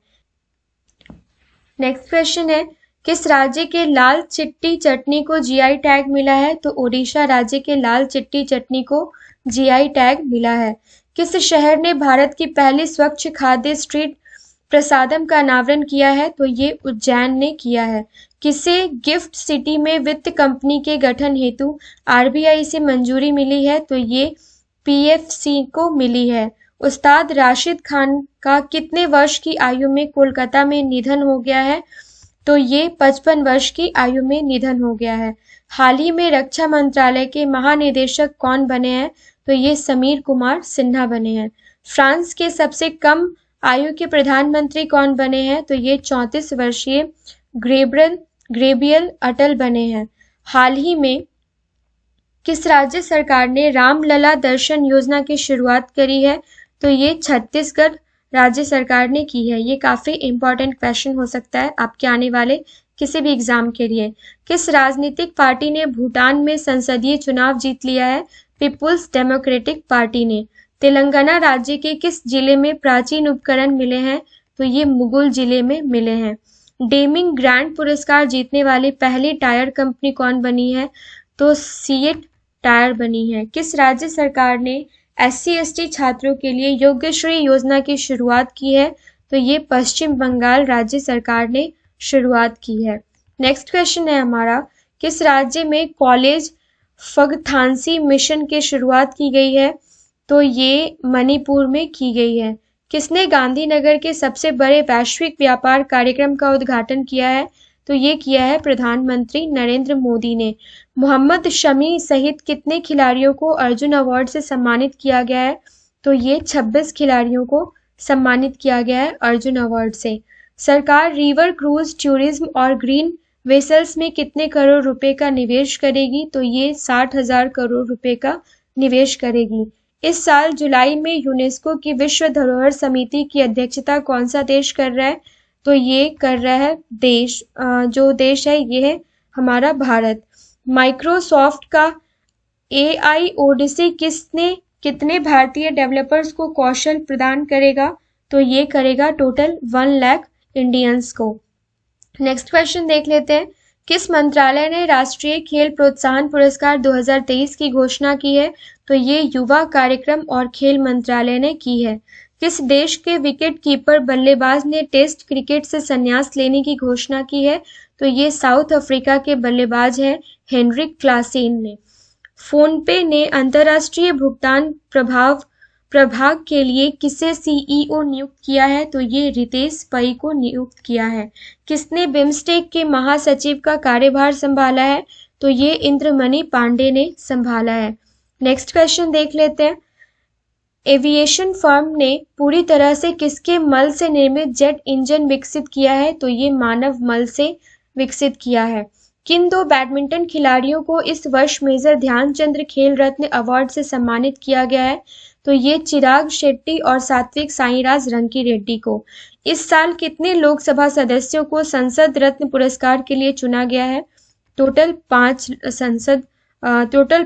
S1: नेक्स्ट क्वेश्चन है, किस राज्य के लाल चिट्टी चटनी को GI टैग मिला है? तो ओडिशा राज्य के लाल चिट्टी चटनी को GI टैग मिला है। किस शहर ने भारत की पहली स्वच्छ खाद्य स्ट्रीट प्रसादम का अनावरण किया है? तो ये उज्जैन ने किया है। किसे गिफ्ट सिटी में वित्त कंपनी के गठन हेतु RBI से मंजूरी मिली है? तो ये PFC को मिली है। उस्ताद राशिद खान का कितने वर्ष की आयु में कोलकाता में निधन हो गया है? तो ये 55 वर्ष की आयु में निधन हो गया है। हाल ही में रक्षा मंत्रालय के महानिदेशक कौन बने हैं? तो ये समीर कुमार सिन्हा बने हैं। फ्रांस के सबसे कम आयु के प्रधानमंत्री कौन बने हैं? तो ये 34 वर्षीय ग्रेबियल अटल बने हैं। हाल ही में किस राज्य सरकार ने रामलला दर्शन योजना की शुरुआत करी है? तो ये छत्तीसगढ़ राज्य सरकार ने की है। ये काफी इंपॉर्टेंट क्वेश्चन हो सकता है आपके आने वाले किसी भी एग्जाम के लिए। किस राजनीतिक पार्टी ने भूटान में संसदीय चुनाव जीत लिया है? पीपुल्स डेमोक्रेटिक पार्टी ने। तेलंगाना राज्य के किस जिले में प्राचीन उपकरण मिले हैं? तो ये मुगुल जिले में मिले हैं। डेमिंग ग्रैंड पुरस्कार जीतने वाली पहली टायर कंपनी कौन बनी है? तो सीएट टायर बनी है। किस राज्य सरकार ने SC/ST छात्रों के लिए योग्यश्री योजना की शुरुआत की है? तो ये पश्चिम बंगाल राज्य सरकार ने शुरुआत की है। नेक्स्ट क्वेश्चन है हमारा, किस राज्य में कॉलेज फगथांसी मिशन की शुरुआत की गई है? तो ये मणिपुर में की गई है। किसने गांधीनगर के सबसे बड़े वैश्विक व्यापार कार्यक्रम का उद्घाटन किया है? तो ये किया है प्रधानमंत्री नरेंद्र मोदी ने। मोहम्मद शमी सहित कितने खिलाड़ियों को अर्जुन अवार्ड से सम्मानित किया गया है? तो ये 26 खिलाड़ियों को सम्मानित किया गया है अर्जुन अवार्ड से। सरकार रिवर क्रूज टूरिज्म और ग्रीन वेसल्स में कितने करोड़ रुपए का निवेश करेगी? तो ये 60,000 करोड़ रुपए का निवेश करेगी। इस साल जुलाई में यूनेस्को की विश्व धरोहर समिति की अध्यक्षता कौन सा देश कर रहा है? तो ये कर रहा है जो देश है ये है हमारा भारत। माइक्रोसॉफ्ट का AI ओडिसी कितने भारतीय डेवलपर्स को कौशल प्रदान करेगा? तो ये करेगा टोटल 1 लाख इंडियंस को। नेक्स्ट क्वेश्चन देख लेते हैं। किस मंत्रालय ने राष्ट्रीय खेल प्रोत्साहन पुरस्कार 2023 की घोषणा की है? तो ये युवा कार्यक्रम और खेल मंत्रालय ने की है। किस देश के विकेट कीपर बल्लेबाज ने टेस्ट क्रिकेट से संन्यास लेने की घोषणा की है? तो ये साउथ अफ्रीका के बल्लेबाज हैं हेनरिक क्लासेन ने। फोनपे ने अंतर्राष्ट्रीय भुगतान प्रभाग के लिए किसे CEO नियुक्त किया है? तो ये रितेश पै को नियुक्त किया है। किसने बिम्स्टेक के महासचिव का कार्यभार संभाला है? तो ये इंद्रमणि पांडे ने संभाला है। नेक्स्ट क्वेश्चन देख लेते हैं। एविएशन फर्म ने पूरी तरह से किसके मल से निर्मित जेट इंजन विकसित किया है? तो ये मानव मल से विकसित किया है। किन 2 बैडमिंटन खिलाड़ियों को इस वर्ष मेजर ध्यानचंद खेल रत्न अवार्ड से सम्मानित किया गया है? तो ये चिराग शेट्टी और सात्विक साईराज रंकीरेड्डी को। इस साल कितने लोकसभा सदस्यों को संसद रत्न पुरस्कार के लिए चुना गया है? टोटल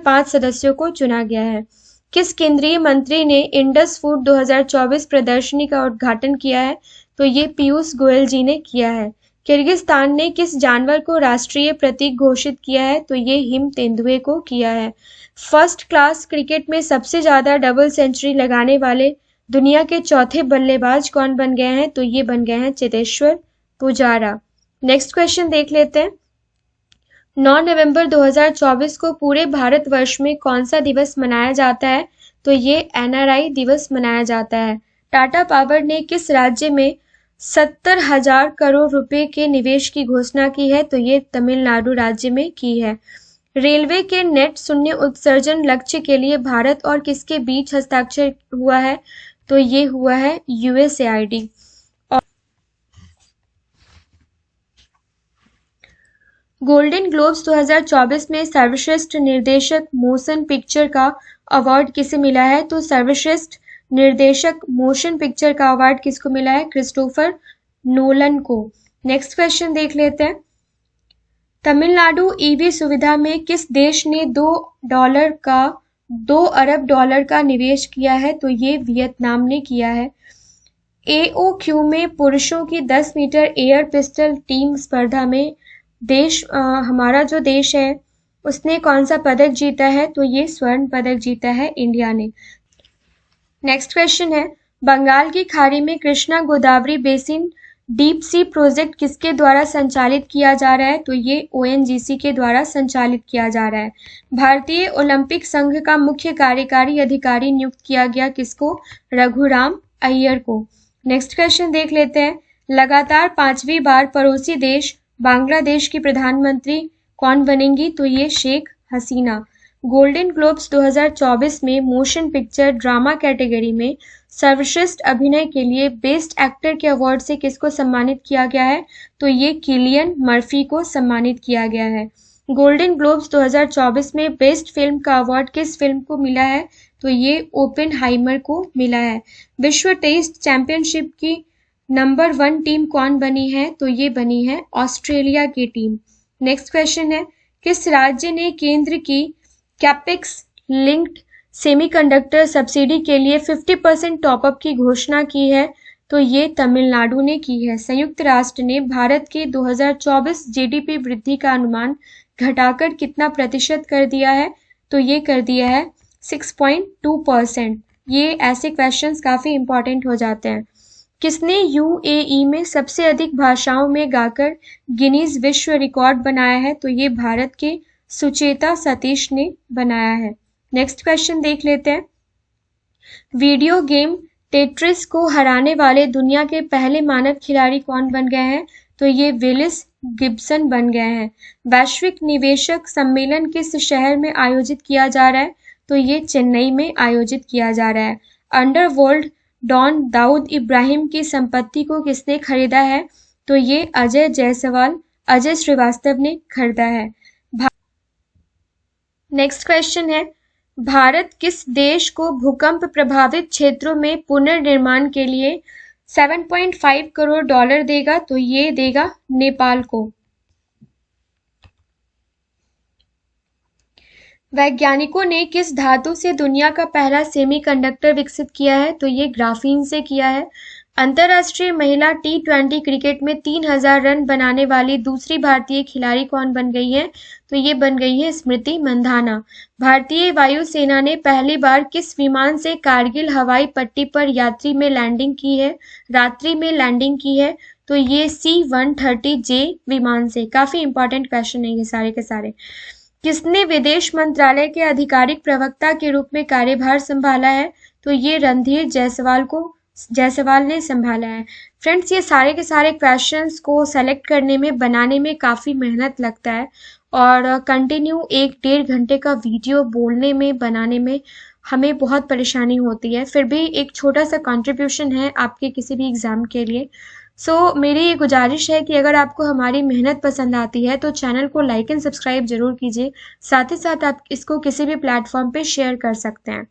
S1: 5 सदस्यों को चुना गया है। किस केंद्रीय मंत्री ने इंडस फूड 2024 प्रदर्शनी का उद्घाटन किया है? तो ये पीयूष गोयल जी ने किया है। किर्गिस्तान ने किस जानवर को राष्ट्रीय प्रतीक घोषित किया है? तो ये हिम तेंदुए को किया है। फर्स्ट क्लास क्रिकेट में सबसे ज्यादा डबल सेंचुरी लगाने वाले दुनिया के चौथे बल्लेबाज कौन बन गए हैं? तो ये बन गए हैं चेतेश्वर पुजारा। नेक्स्ट क्वेश्चन देख लेते हैं। 9 नवंबर 2024 को पूरे भारतवर्ष में कौन सा दिवस मनाया जाता है? तो ये NRI दिवस मनाया जाता है। टाटा पावर ने किस राज्य में 70,000 करोड़ रुपए के निवेश की घोषणा की है? तो ये तमिलनाडु राज्य में की है। रेलवे के नेट शून्य उत्सर्जन लक्ष्य के लिए भारत और किसके बीच हस्ताक्षर हुआ है? तो ये हुआ है USAID। गोल्डन ग्लोब्स 2024 में सर्वश्रेष्ठ निर्देशक मोशन पिक्चर का अवार्ड किसे मिला है? तो सर्वश्रेष्ठ निर्देशक मोशन पिक्चर का अवार्ड किसको मिला है? क्रिस्टोफर नोलन को। नेक्स्ट क्वेश्चन देख लेते हैं। तमिलनाडु EV सुविधा में किस देश ने $2 अरब डॉलर का निवेश किया है? तो ये वियतनाम ने किया है। AOQ में पुरुषों की 10 मीटर एयर पिस्टल टीम स्पर्धा में हमारा जो देश है उसने कौन सा पदक जीता है? तो ये स्वर्ण पदक जीता है इंडिया ने। नेक्स्ट क्वेश्चन है। बंगाल की खाड़ी में Krishna Godavari basin deep sea project किसके द्वारा संचालित किया जा रहा है? तो ये ONGC के द्वारा संचालित किया जा रहा है। भारतीय ओलंपिक संघ का मुख्य कार्यकारी अधिकारी नियुक्त किया गया किसको? रघुराम अय्यर को। नेक्स्ट क्वेश्चन देख लेते हैं। लगातार 5वीं बार पड़ोसी देश बांग्लादेश की प्रधानमंत्री कौन बनेंगी? तो ये शेख हसीना। गोल्डन ग्लोब्स 2024 में मोशन पिक्चर ड्रामा कैटेगरी में सर्वश्रेष्ठ अभिनय के लिए बेस्ट एक्टर के अवार्ड से किसको सम्मानित किया गया है? तो ये किलियन मर्फी को सम्मानित किया गया है। गोल्डन ग्लोब्स 2024 में बेस्ट फिल्म का अवार्ड किस फिल्म को मिला है? तो ये ओपेनहाइमर को मिला है। विश्व टेस्ट चैंपियनशिप की नंबर 1 टीम कौन बनी है? तो ये बनी है ऑस्ट्रेलिया की टीम। नेक्स्ट क्वेश्चन है। किस राज्य ने केंद्र की कैपेक्स लिंक्ड सेमीकंडक्टर सब्सिडी के लिए 50% टॉपअप की घोषणा की है? तो ये तमिलनाडु ने की है। संयुक्त राष्ट्र ने भारत के 2024 GDP वृद्धि का अनुमान घटाकर कितना प्रतिशत कर दिया है? तो ये कर दिया है 6.2%। ये ऐसे क्वेश्चंस काफी इंपॉर्टेंट हो जाते हैं। किसने UAE में सबसे अधिक भाषाओं में गाकर गिनीज विश्व रिकॉर्ड बनाया है? तो ये भारत के सुचेता सतीश ने बनाया है। नेक्स्ट क्वेश्चन देख लेते हैं। वीडियो गेम टेट्रिस को हराने वाले दुनिया के पहले मानव खिलाड़ी कौन बन गए हैं? तो ये विलिस गिब्सन बन गए हैं। वैश्विक निवेशक सम्मेलन किस शहर में आयोजित किया जा रहा है? तो ये चेन्नई में आयोजित किया जा रहा है। अंडरवर्ल्ड डॉन दाऊद इब्राहिम की संपत्ति को किसने खरीदा है? तो ये अजय श्रीवास्तव ने खरीदा है। नेक्स्ट क्वेश्चन है, भारत किस देश को भूकंप प्रभावित क्षेत्रों में पुनर्निर्माण के लिए 7.5 करोड़ डॉलर देगा? तो ये देगा नेपाल को। वैज्ञानिकों ने किस धातु से दुनिया का पहला सेमीकंडक्टर विकसित किया है? तो ये ग्राफीन से किया है। अंतर्राष्ट्रीय महिला T20 क्रिकेट में 3000 रन बनाने वाली दूसरी भारतीय खिलाड़ी कौन बन गई है? तो ये बन गई है स्मृति मंधाना। भारतीय वायुसेना ने पहली बार किस विमान से कारगिल हवाई पट्टी पर रात्रि में लैंडिंग की है? तो ये C-130J विमान से। काफी इंपॉर्टेंट क्वेश्चन है ये सारे के सारे। किसने विदेश मंत्रालय के आधिकारिक प्रवक्ता के रूप में कार्यभार संभाला है? तो ये रणधीर जायसवाल ने संभाला है। फ्रेंड्स, ये सारे के सारे क्वेश्चंस को सेलेक्ट करने में, बनाने में काफ़ी मेहनत लगता है और कंटिन्यू 1-1.5 घंटे का वीडियो बोलने में, बनाने में हमें बहुत परेशानी होती है। फिर भी एक छोटा सा कंट्रीब्यूशन है आपके किसी भी एग्ज़ाम के लिए। मेरी ये गुजारिश है कि अगर आपको हमारी मेहनत पसंद आती है तो चैनल को लाइक एंड सब्सक्राइब जरूर कीजिए। साथ ही साथ आप इसको किसी भी प्लेटफॉर्म पे शेयर कर सकते हैं।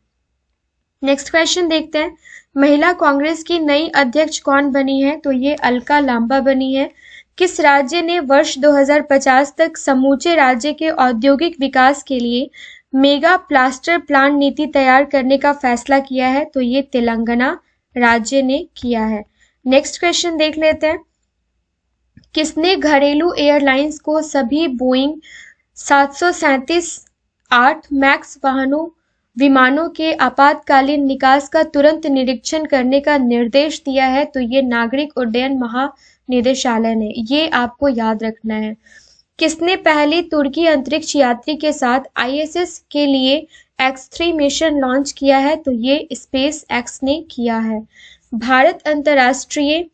S1: नेक्स्ट क्वेश्चन देखते हैं, महिला कांग्रेस की नई अध्यक्ष कौन बनी है? तो ये अलका लांबा बनी है। किस राज्य ने वर्ष 2050 तक समूचे राज्य के औद्योगिक विकास के लिए मेगा प्लास्टर प्लांट नीति तैयार करने का फैसला किया है? तो ये तेलंगाना राज्य ने किया है। नेक्स्ट क्वेश्चन देख लेते हैं, किसने घरेलू एयरलाइंस को सभी बोइंग 737-8 मैक्स विमानों के आपातकालीन निकास का तुरंत निरीक्षण करने का निर्देश दिया है? तो ये नागरिक उड्डयन महानिदेशालय ने। ये आपको याद रखना है। किसने पहली तुर्की अंतरिक्ष यात्री के साथ ISS के लिए X3 मिशन लॉन्च किया है? तो ये स्पेस एक्स ने किया है। भारत अंतर्राष्ट्रीय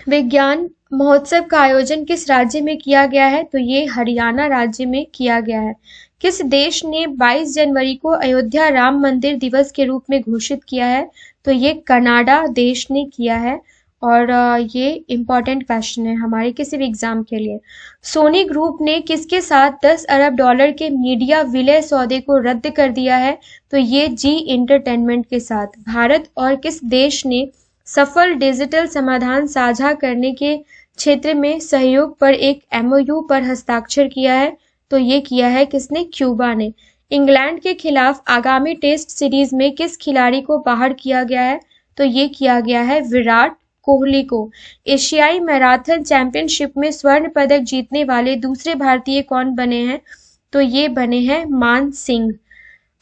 S1: विज्ञान महोत्सव का आयोजन किस राज्य में किया गया है? तो ये हरियाणा राज्य में किया गया है। किस देश ने 22 जनवरी को अयोध्या राम मंदिर दिवस के रूप में घोषित किया है? तो ये कनाडा देश ने किया है और ये इम्पॉर्टेंट क्वेश्चन है हमारे किसी भी एग्जाम के लिए। सोनी ग्रुप ने किसके साथ 10 अरब डॉलर के मीडिया विलय सौदे को रद्द कर दिया है? तो ये जी इंटरटेनमेंट के साथ। भारत और किस देश ने सफल डिजिटल समाधान साझा करने के क्षेत्र में सहयोग पर एक MOU पर हस्ताक्षर किया है? तो ये किया है किसने? क्यूबा ने। इंग्लैंड के खिलाफ आगामी टेस्ट सीरीज में किस खिलाड़ी को बाहर किया गया है? तो ये किया गया है विराट कोहली को। एशियाई मैराथन चैंपियनशिप में स्वर्ण पदक जीतने वाले दूसरे भारतीय कौन बने हैं? तो ये बने हैं मान सिंह।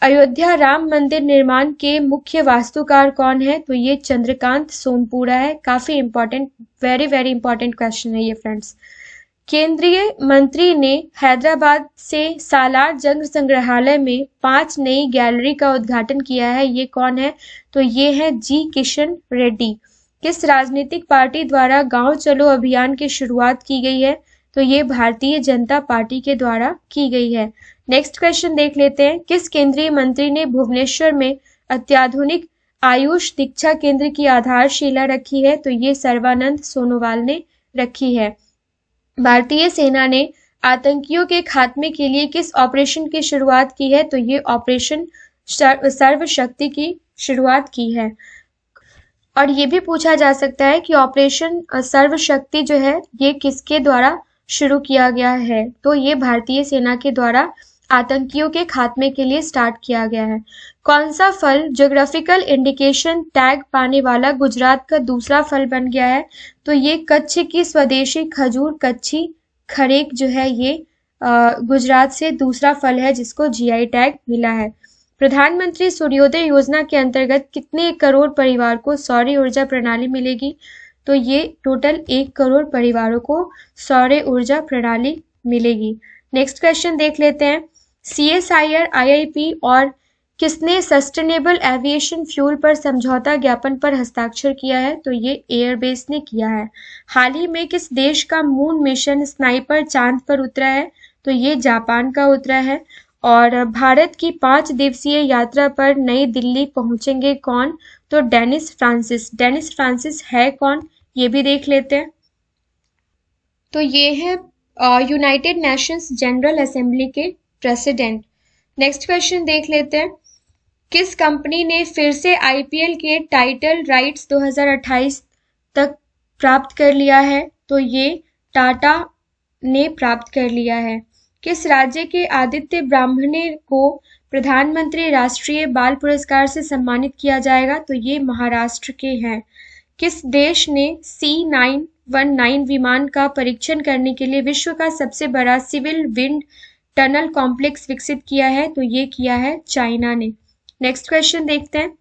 S1: अयोध्या राम मंदिर निर्माण के मुख्य वास्तुकार कौन है? तो ये चंद्रकांत सोमपुरा है। काफी important, very very important question है ये फ्रेंड्स। केंद्रीय मंत्री ने हैदराबाद से सालार जंग संग्रहालय में 5 नई गैलरी का उद्घाटन किया है। ये कौन है? तो ये है जी किशन रेड्डी। किस राजनीतिक पार्टी द्वारा गांव चलो अभियान की शुरुआत की गई है? तो ये भारतीय जनता पार्टी के द्वारा की गई है। नेक्स्ट क्वेश्चन देख लेते हैं, किस केंद्रीय मंत्री ने भुवनेश्वर में अत्याधुनिक आयुष दीक्षा केंद्र की आधारशिला रखी है? तो ये सर्बानंद सोनोवाल ने रखी है। भारतीय सेना ने आतंकियों के खात्मे के लिए किस ऑपरेशन की शुरुआत की है? तो ये ऑपरेशन सर्वशक्ति की शुरुआत की है। और ये भी पूछा जा सकता है कि ऑपरेशन सर्वशक्ति जो है ये किसके द्वारा शुरू किया गया है? तो ये भारतीय सेना के द्वारा आतंकियों के खात्मे के लिए स्टार्ट किया गया है। कौन सा फल ज्योग्राफिकल इंडिकेशन टैग पाने वाला गुजरात का दूसरा फल बन गया है? तो ये कच्छ की स्वदेशी खजूर कच्छी खरेक जो है ये गुजरात से दूसरा फल है जिसको GI टैग मिला है। प्रधानमंत्री सूर्योदय योजना के अंतर्गत कितने करोड़ परिवार को सौर ऊर्जा प्रणाली मिलेगी? तो ये टोटल 1 करोड़ परिवारों को सौर ऊर्जा प्रणाली मिलेगी। नेक्स्ट क्वेश्चन देख लेते हैं, CSIR IIP और किसने सस्टेनेबल एविएशन फ्यूल पर समझौता ज्ञापन पर हस्ताक्षर किया है? तो ये एयरबेस ने किया है। हाल ही में किस देश का मून मिशन स्नाइपर चांद पर उतरा है? तो ये जापान का उतरा है। और भारत की 5 दिवसीय यात्रा पर नई दिल्ली पहुंचेंगे कौन? तो डेनिस फ्रांसिस। डेनिस फ्रांसिस है कौन, ये भी देख लेते हैं। तो ये है यूनाइटेड नेशंस जनरल असेंबली के प्रेसिडेंट। नेक्स्ट क्वेश्चन देख लेते हैं। किस कंपनी ने फिर से आईपीएल के टाइटल राइट्स 2028 तक प्राप्त कर लिया है? तो ये टाटा ने प्राप्त कर लिया है। किस राज्य के आदित्य ब्राह्मणे को प्रधानमंत्री राष्ट्रीय बाल पुरस्कार से सम्मानित किया जाएगा? तो ये महाराष्ट्र के हैं। किस देश ने C919 विमान का परीक्षण करने के लिए विश्व का सबसे बड़ा सिविल विंड टनल कॉम्प्लेक्स विकसित किया है? तो ये किया है चाइना ने। नेक्स्ट क्वेश्चन देखते हैं।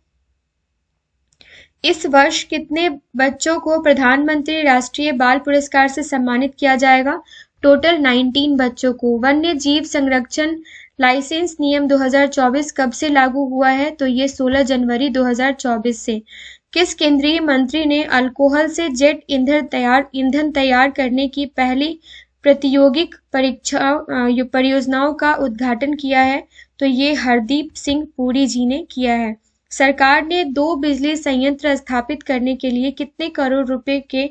S1: इस वर्ष कितने बच्चों को प्रधानमंत्री राष्ट्रीय बाल पुरस्कार से सम्मानित किया जाएगा? टोटल 19 बच्चों को। वन्य जीव संरक्षण लाइसेंस नियम 2024 कब से लागू हुआ है? तो ये 16 जनवरी 2024 से। किस केंद्रीय मंत्री ने अल्कोहल से जेट ईंधन तैयार करने की पहली प्रायोगिक परियोजनाओं का उद्घाटन किया है? तो ये हरदीप सिंह पुरी जी ने किया है। सरकार ने 2 बिजली संयंत्र स्थापित करने के लिए कितने करोड़ रुपए के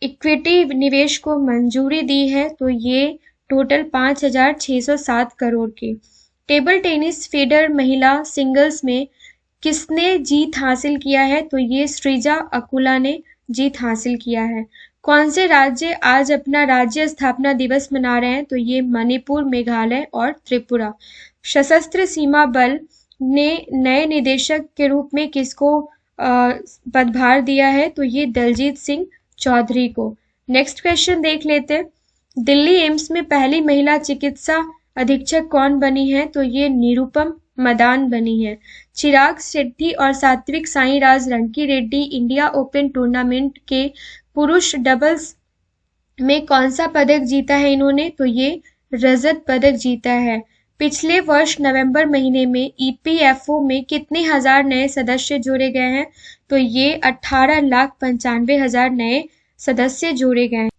S1: इक्विटी निवेश को मंजूरी दी है? तो ये टोटल 5,607 करोड़ के। टेबल टेनिस फीडर महिला सिंगल्स में किसने जीत हासिल किया है? तो ये श्रीजा अकुला ने जीत हासिल किया है। कौन से राज्य आज अपना राज्य स्थापना दिवस मना रहे हैं? तो ये मणिपुर, मेघालय और त्रिपुरा। सशस्त्र सीमा बल ने नए निदेशक के रूप में किसको पदभार दिया है? तो ये दलजीत सिंह चौधरी को। नेक्स्ट क्वेश्चन देख लेते हैं। दिल्ली एम्स में पहली महिला चिकित्सा अधीक्षक कौन बनी है? तो ये निरुपम मदान बनी है। चिराग शेट्टी और Satwik Sairaj Rankireddy India open tournament के पुरुष डबल्स में कौन सा पदक जीता है इन्होंने? तो ये रजत पदक जीता है। पिछले वर्ष नवंबर महीने में ईपीएफओ में कितने हजार नए सदस्य जोड़े गए हैं? तो ये 18,95,000 नए सदस्य जोड़े गए हैं।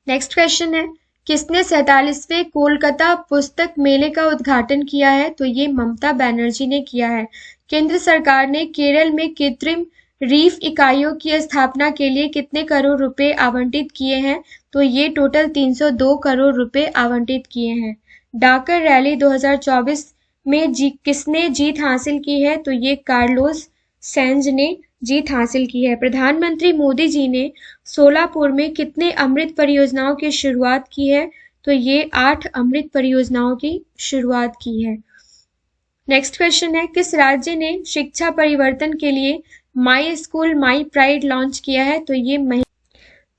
S1: नेक्स्ट क्वेश्चन है। किसने 47वें कोलकाता पुस्तक मेले का उद्घाटन किया है? तो ये ममता बनर्जी ने किया है। केंद्र सरकार ने केरल में कृत्रिम रीफ इकाइयों की स्थापना के लिए कितने करोड़ रुपए आवंटित किए हैं? तो ये टोटल 302 करोड़ रुपए आवंटित किए हैं। डाकर रैली 2024 में किसने जीत हासिल की है? तो ये कार्लोस सेंज ने जीत हासिल की है। प्रधानमंत्री मोदी जी ने सोलापुर में कितने अमृत परियोजनाओं की शुरुआत की है? तो ये 8 अमृत परियोजनाओं की शुरुआत की है। नेक्स्ट क्वेश्चन है। किस राज्य ने शिक्षा परिवर्तन के लिए my school my pride launch किया है?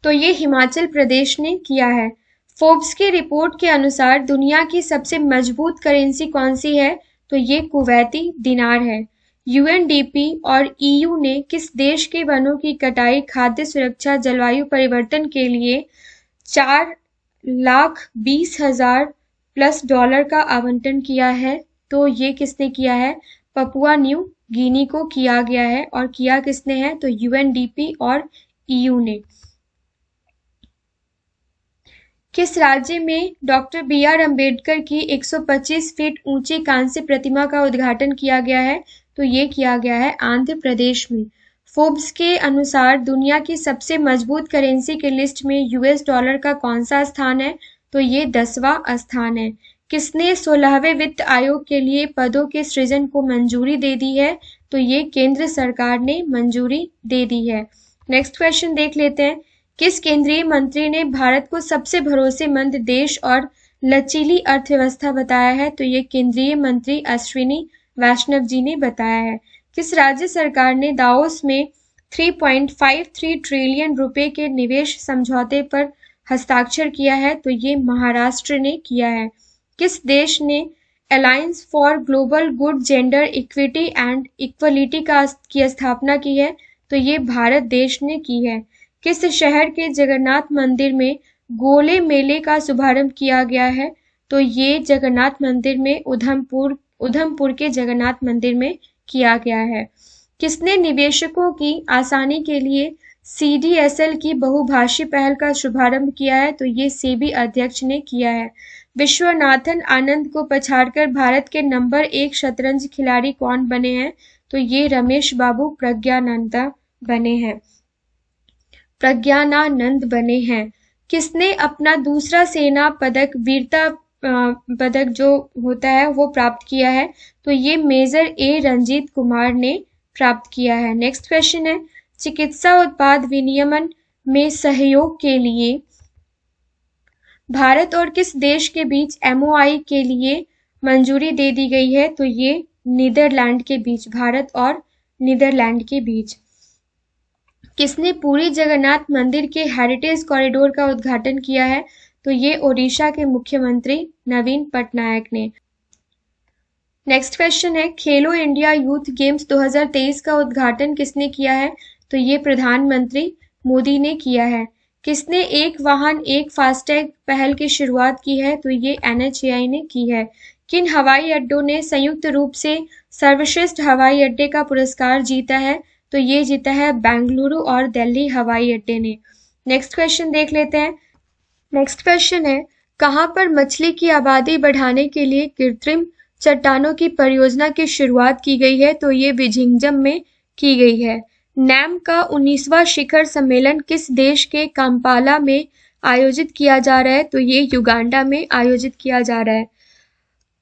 S1: तो ये हिमाचल प्रदेश ने किया है। फोर्ब्स की रिपोर्ट के अनुसार दुनिया की सबसे मजबूत करेंसी कौन सी है? तो ये कुवैती दिनार है। यूएनडीपी और ईयू ने किस देश के वनों की कटाई, खाद्य सुरक्षा, जलवायु परिवर्तन के लिए $4,20,000+ का आवंटन किया है? तो ये किसने किया है? पपुआ न्यू गिनी को किया गया है। और किया किसने है? तो यूएनडीपी और ईयू ने। किस राज्य में डॉक्टर बी.आर. अम्बेडकर की 125 फीट ऊंची कांस्य प्रतिमा का उद्घाटन किया गया है? तो ये किया गया है आंध्र प्रदेश में। फोर्ब्स के अनुसार दुनिया की सबसे मजबूत करेंसी की लिस्ट में यूएस डॉलर का कौन सा स्थान है? तो ये 10वां स्थान है। किसने 16वें वित्त आयोग के लिए पदों के सृजन को मंजूरी दे दी है? तो ये केंद्र सरकार ने मंजूरी दे दी है। नेक्स्ट क्वेश्चन देख लेते हैं। किस केंद्रीय मंत्री ने भारत को सबसे भरोसेमंद देश और लचीली अर्थव्यवस्था बताया है? तो ये केंद्रीय मंत्री अश्विनी वैष्णव जी ने बताया है। किस राज्य सरकार ने दाओस में 3.53 ट्रिलियन रुपए के निवेश समझौते पर हस्ताक्षर किया है? तो ये महाराष्ट्र ने किया है। किस देश ने alliance for global good gender equity and equality की स्थापना की है? तो ये भारत देश ने की है। किस शहर के जगन्नाथ मंदिर में गोले मेले का शुभारंभ किया गया है? तो ये जगन्नाथ मंदिर में उधमपुर के जगन्नाथ मंदिर में किया गया है। किसने निवेशकों की आसानी के लिए CDSL की बहुभाषी पहल का शुभारंभ किया है? तो ये सेबी अध्यक्ष ने किया है। विश्वनाथन आनंद को पछाड़कर भारत के नंबर 1 शतरंज खिलाड़ी कौन बने हैं? तो ये रमेश बाबू प्रज्ञानंदा बने हैं, प्रज्ञानानंद बने हैं। किसने अपना दूसरा सेना पदक वीरता पदक जो होता है वो प्राप्त किया है? तो ये मेजर A रंजीत कुमार ने प्राप्त किया है। नेक्स्ट क्वेश्चन है, चिकित्सा उत्पाद विनियमन में सहयोग के लिए भारत और किस देश के बीच MOI के लिए मंजूरी दे दी गई है? तो ये नीदरलैंड के बीच, भारत और नीदरलैंड के बीच। किसने पुरी जगन्नाथ मंदिर के हेरिटेज कॉरिडोर का उद्घाटन किया है? तो ये ओडिशा के मुख्यमंत्री नवीन पटनायक ने। नेक्स्ट क्वेश्चन है, खेलो इंडिया यूथ गेम्स 2023 का उद्घाटन किसने किया है? तो ये प्रधानमंत्री मोदी ने किया है। किसने एक वाहन एक फास्टैग पहल की शुरुआत की है? तो ये NHAI ने की है। किन हवाई अड्डों ने संयुक्त रूप से सर्वश्रेष्ठ हवाई अड्डे का पुरस्कार जीता है? तो ये जीता है बेंगलुरु और दिल्ली हवाई अड्डे ने। नेक्स्ट क्वेश्चन देख लेते हैं। नेक्स्ट क्वेश्चन है, कहां पर मछली की आबादी बढ़ाने के लिए कृत्रिम चट्टानों की परियोजना की शुरुआत की गई है? तो ये विझिंजम में की गई है। NAM का 19वां शिखर सम्मेलन किस देश के काम्पाला में आयोजित किया जा रहा है? तो ये युगांडा में आयोजित किया जा रहा है।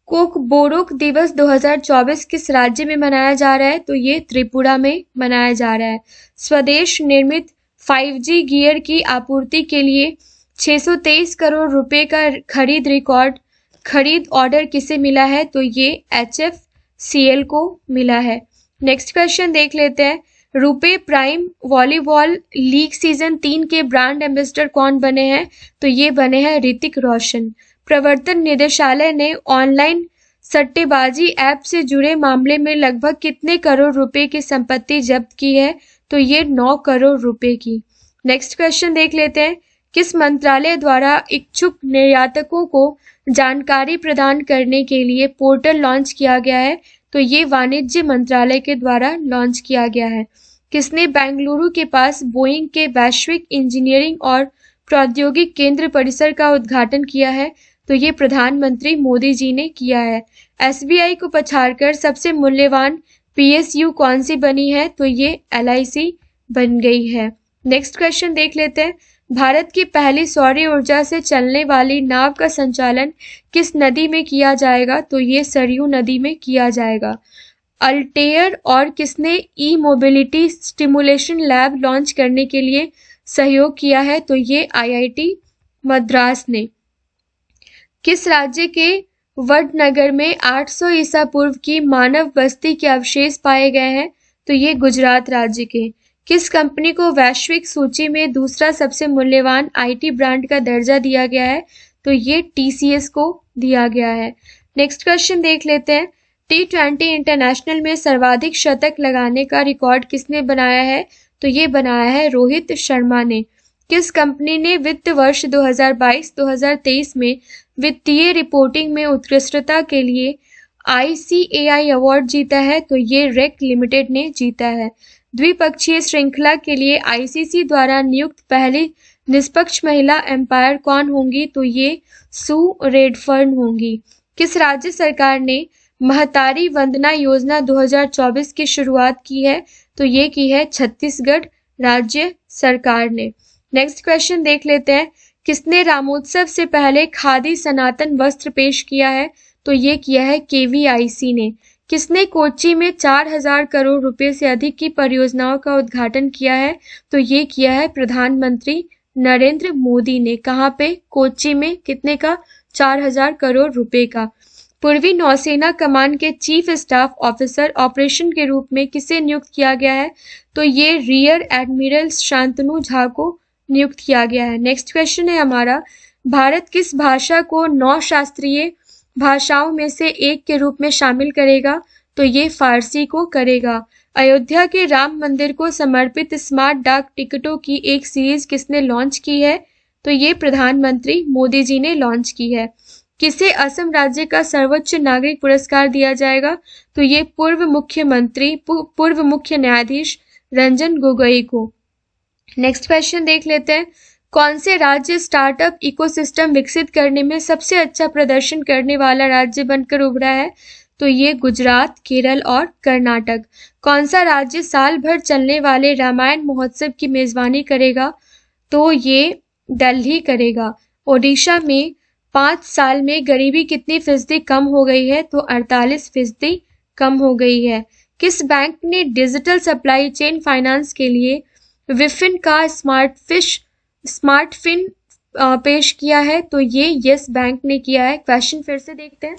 S1: कोकबोरोक दिवस 2024 किस राज्य में मनाया जा रहा है? तो ये त्रिपुरा में मनाया जा रहा है। स्वदेश निर्मित 5G गियर की आपूर्ति के लिए 623 करोड़ रुपए का खरीद ऑर्डर किसे मिला है? तो ये HFCL को मिला है। नेक्स्ट क्वेश्चन देख लेते हैं, RuPay prime volleyball league season 3 के ब्रांड एम्बेसडर कौन बने हैं? तो ये बने हैं ऋतिक रोशन। प्रवर्तन निदेशालय ने ऑनलाइन सट्टेबाजी ऐप से जुड़े मामले में लगभग कितने करोड़ रुपए की संपत्ति जब्त की है? तो ये 9 करोड़ रुपए की। नेक्स्ट क्वेश्चन देख लेते हैं, किस मंत्रालय द्वारा इच्छुक निर्यातकों को जानकारी प्रदान करने के लिए पोर्टल लॉन्च किया गया है? तो ये वाणिज्य मंत्रालय के द्वारा लॉन्च किया गया है। किसने बेंगलुरु के पास बोइंग के वैश्विक इंजीनियरिंग और प्रौद्योगिक केंद्र परिसर का उद्घाटन किया है? तो ये प्रधानमंत्री मोदी जी ने किया है। SBI को पछाड़कर सबसे मूल्यवान PSU कौन सी बनी है? तो ये LIC बन गई है। नेक्स्ट क्वेश्चन देख लेते हैं, भारत की पहली सौर ऊर्जा से चलने वाली नाव का संचालन किस नदी में किया जाएगा? तो ये सरयू नदी में किया जाएगा। अल्टेयर और किसने ई-मोबिलिटी स्टिमुलेशन लैब लॉन्च करने के लिए सहयोग किया है? तो ये IIT मद्रास ने। किस राज्य के वडनगर में 800 ईसा पूर्व की मानव बस्ती के अवशेष पाए गए हैं? तो ये गुजरात राज्य के। किस कंपनी को वैश्विक सूची में दूसरा सबसे मूल्यवान IT ब्रांड का दर्जा दिया गया है? तो ये TCS को दिया गया है। नेक्स्ट क्वेश्चन देख लेते हैं, T20 इंटरनेशनल में सर्वाधिक शतक लगाने का रिकॉर्ड किसने बनाया है? तो ये बनाया है रोहित शर्मा ने। किस कंपनी ने वित्त वर्ष 2022-2023 में वित्तीय रिपोर्टिंग में उत्कृष्टता के लिए ICAI अवार्ड जीता है? तो ये रेक लिमिटेड ने जीता है। द्विपक्षीय श्रृंखला के लिए ICC द्वारा नियुक्त पहली निष्पक्ष महिला एम्पायर कौन होंगी? तो ये सू रेडफर्न होंगी। किस राज्य सरकार ने महतारी वंदना योजना 2024 की शुरुआत की है? तो ये की है छत्तीसगढ़ राज्य सरकार ने। नेक्स्ट क्वेश्चन देख लेते हैं, किसने रामोत्सव से पहले खादी सनातन वस्त्र पेश किया है? तो ये किया है KVIC ने। किसने कोच्चि में 4000 करोड़ रुपए से अधिक की परियोजनाओं का उद्घाटन किया है? तो ये किया है प्रधानमंत्री नरेंद्र मोदी ने। कहाँ पे? कोच्चि में। कितने का? 4000 करोड़ रुपए का। पूर्वी नौसेना कमान के चीफ स्टाफ ऑफिसर ऑपरेशन के रूप में किसे नियुक्त किया गया है? तो ये रियर एडमिरल शांतनु झा को नियुक्त किया गया है। नेक्स्ट क्वेश्चन है हमारा, भारत किस भाषा को 9 शास्त्रीय भाषाओं में से एक के रूप में शामिल करेगा? तो ये फारसी को करेगा। अयोध्या के राम मंदिर को समर्पित स्मार्ट डाक टिकटों की एक सीरीज किसने लॉन्च की है? तो ये प्रधानमंत्री मोदी जी ने लॉन्च की है। किसे असम राज्य का सर्वोच्च नागरिक पुरस्कार दिया जाएगा? तो ये पूर्व मुख्य न्यायाधीश रंजन गोगोई को। नेक्स्ट क्वेश्चन देख लेते हैं। कौन से राज्य स्टार्टअप इकोसिस्टम विकसित करने में सबसे अच्छा प्रदर्शन करने वाला राज्य बनकर उभरा है? तो ये गुजरात, केरल और कर्नाटक। कौन सा राज्य साल भर चलने वाले रामायण महोत्सव की मेजबानी करेगा? तो ये दिल्ली करेगा। ओडिशा में 5 साल में गरीबी कितनी फीसदी कम हो गई है? तो 48% कम हो गई है। किस बैंक ने डिजिटल सप्लाई चेन फाइनेंस के लिए विफिन का स्मार्टफिन पेश किया है? तो ये यस बैंक ने किया है। क्वेश्चन फिर से देखते हैं।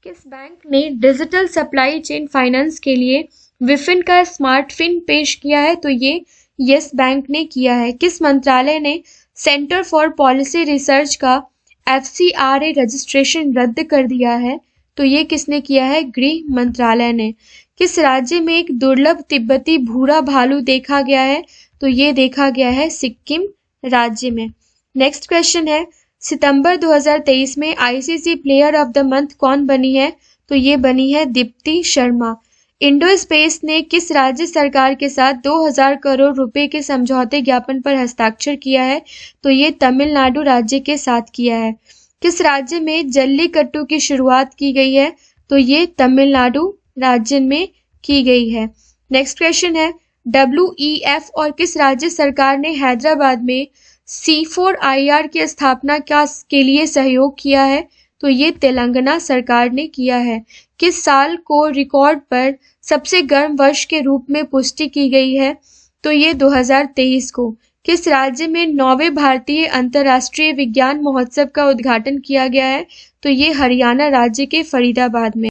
S1: किस बैंक ने डिजिटल सप्लाई चेन फाइनेंस के लिए विफिन का स्मार्टफिन पेश किया है? तो ये यस बैंक ने किया है। किस मंत्रालय ने सेंटर फॉर पॉलिसी रिसर्च का FCRA रजिस्ट्रेशन रद्द कर दिया है? तो ये किसने किया है? गृह मंत्रालय ने। किस राज्य में एक दुर्लभ तिब्बती भूरा भालू देखा गया है? तो ये देखा गया है सिक्किम राज्य में। नेक्स्ट क्वेश्चन है, सितंबर 2023 में ICC player of the month कौन बनी है? तो ये बनी है दीप्ति शर्मा। इंडो स्पेस ने किस राज्य सरकार के साथ 2000 करोड़ रुपए के समझौते ज्ञापन पर हस्ताक्षर किया है? तो ये तमिलनाडु राज्य के साथ किया है। किस राज्य में जल्लीकट्टू की शुरुआत की गई है? तो ये तमिलनाडु राज्य में की गई है। नेक्स्ट क्वेश्चन है, WEF और किस राज्य सरकार ने हैदराबाद में C4IR की स्थापना के लिए सहयोग किया है? तो ये तेलंगाना सरकार ने किया है। किस साल को रिकॉर्ड पर सबसे गर्म वर्ष के रूप में पुष्टि की गई है? तो ये 2023 को। किस राज्य में 9वें भारतीय अंतर्राष्ट्रीय विज्ञान महोत्सव का उद्घाटन किया गया है? तो ये हरियाणा राज्य के फरीदाबाद में।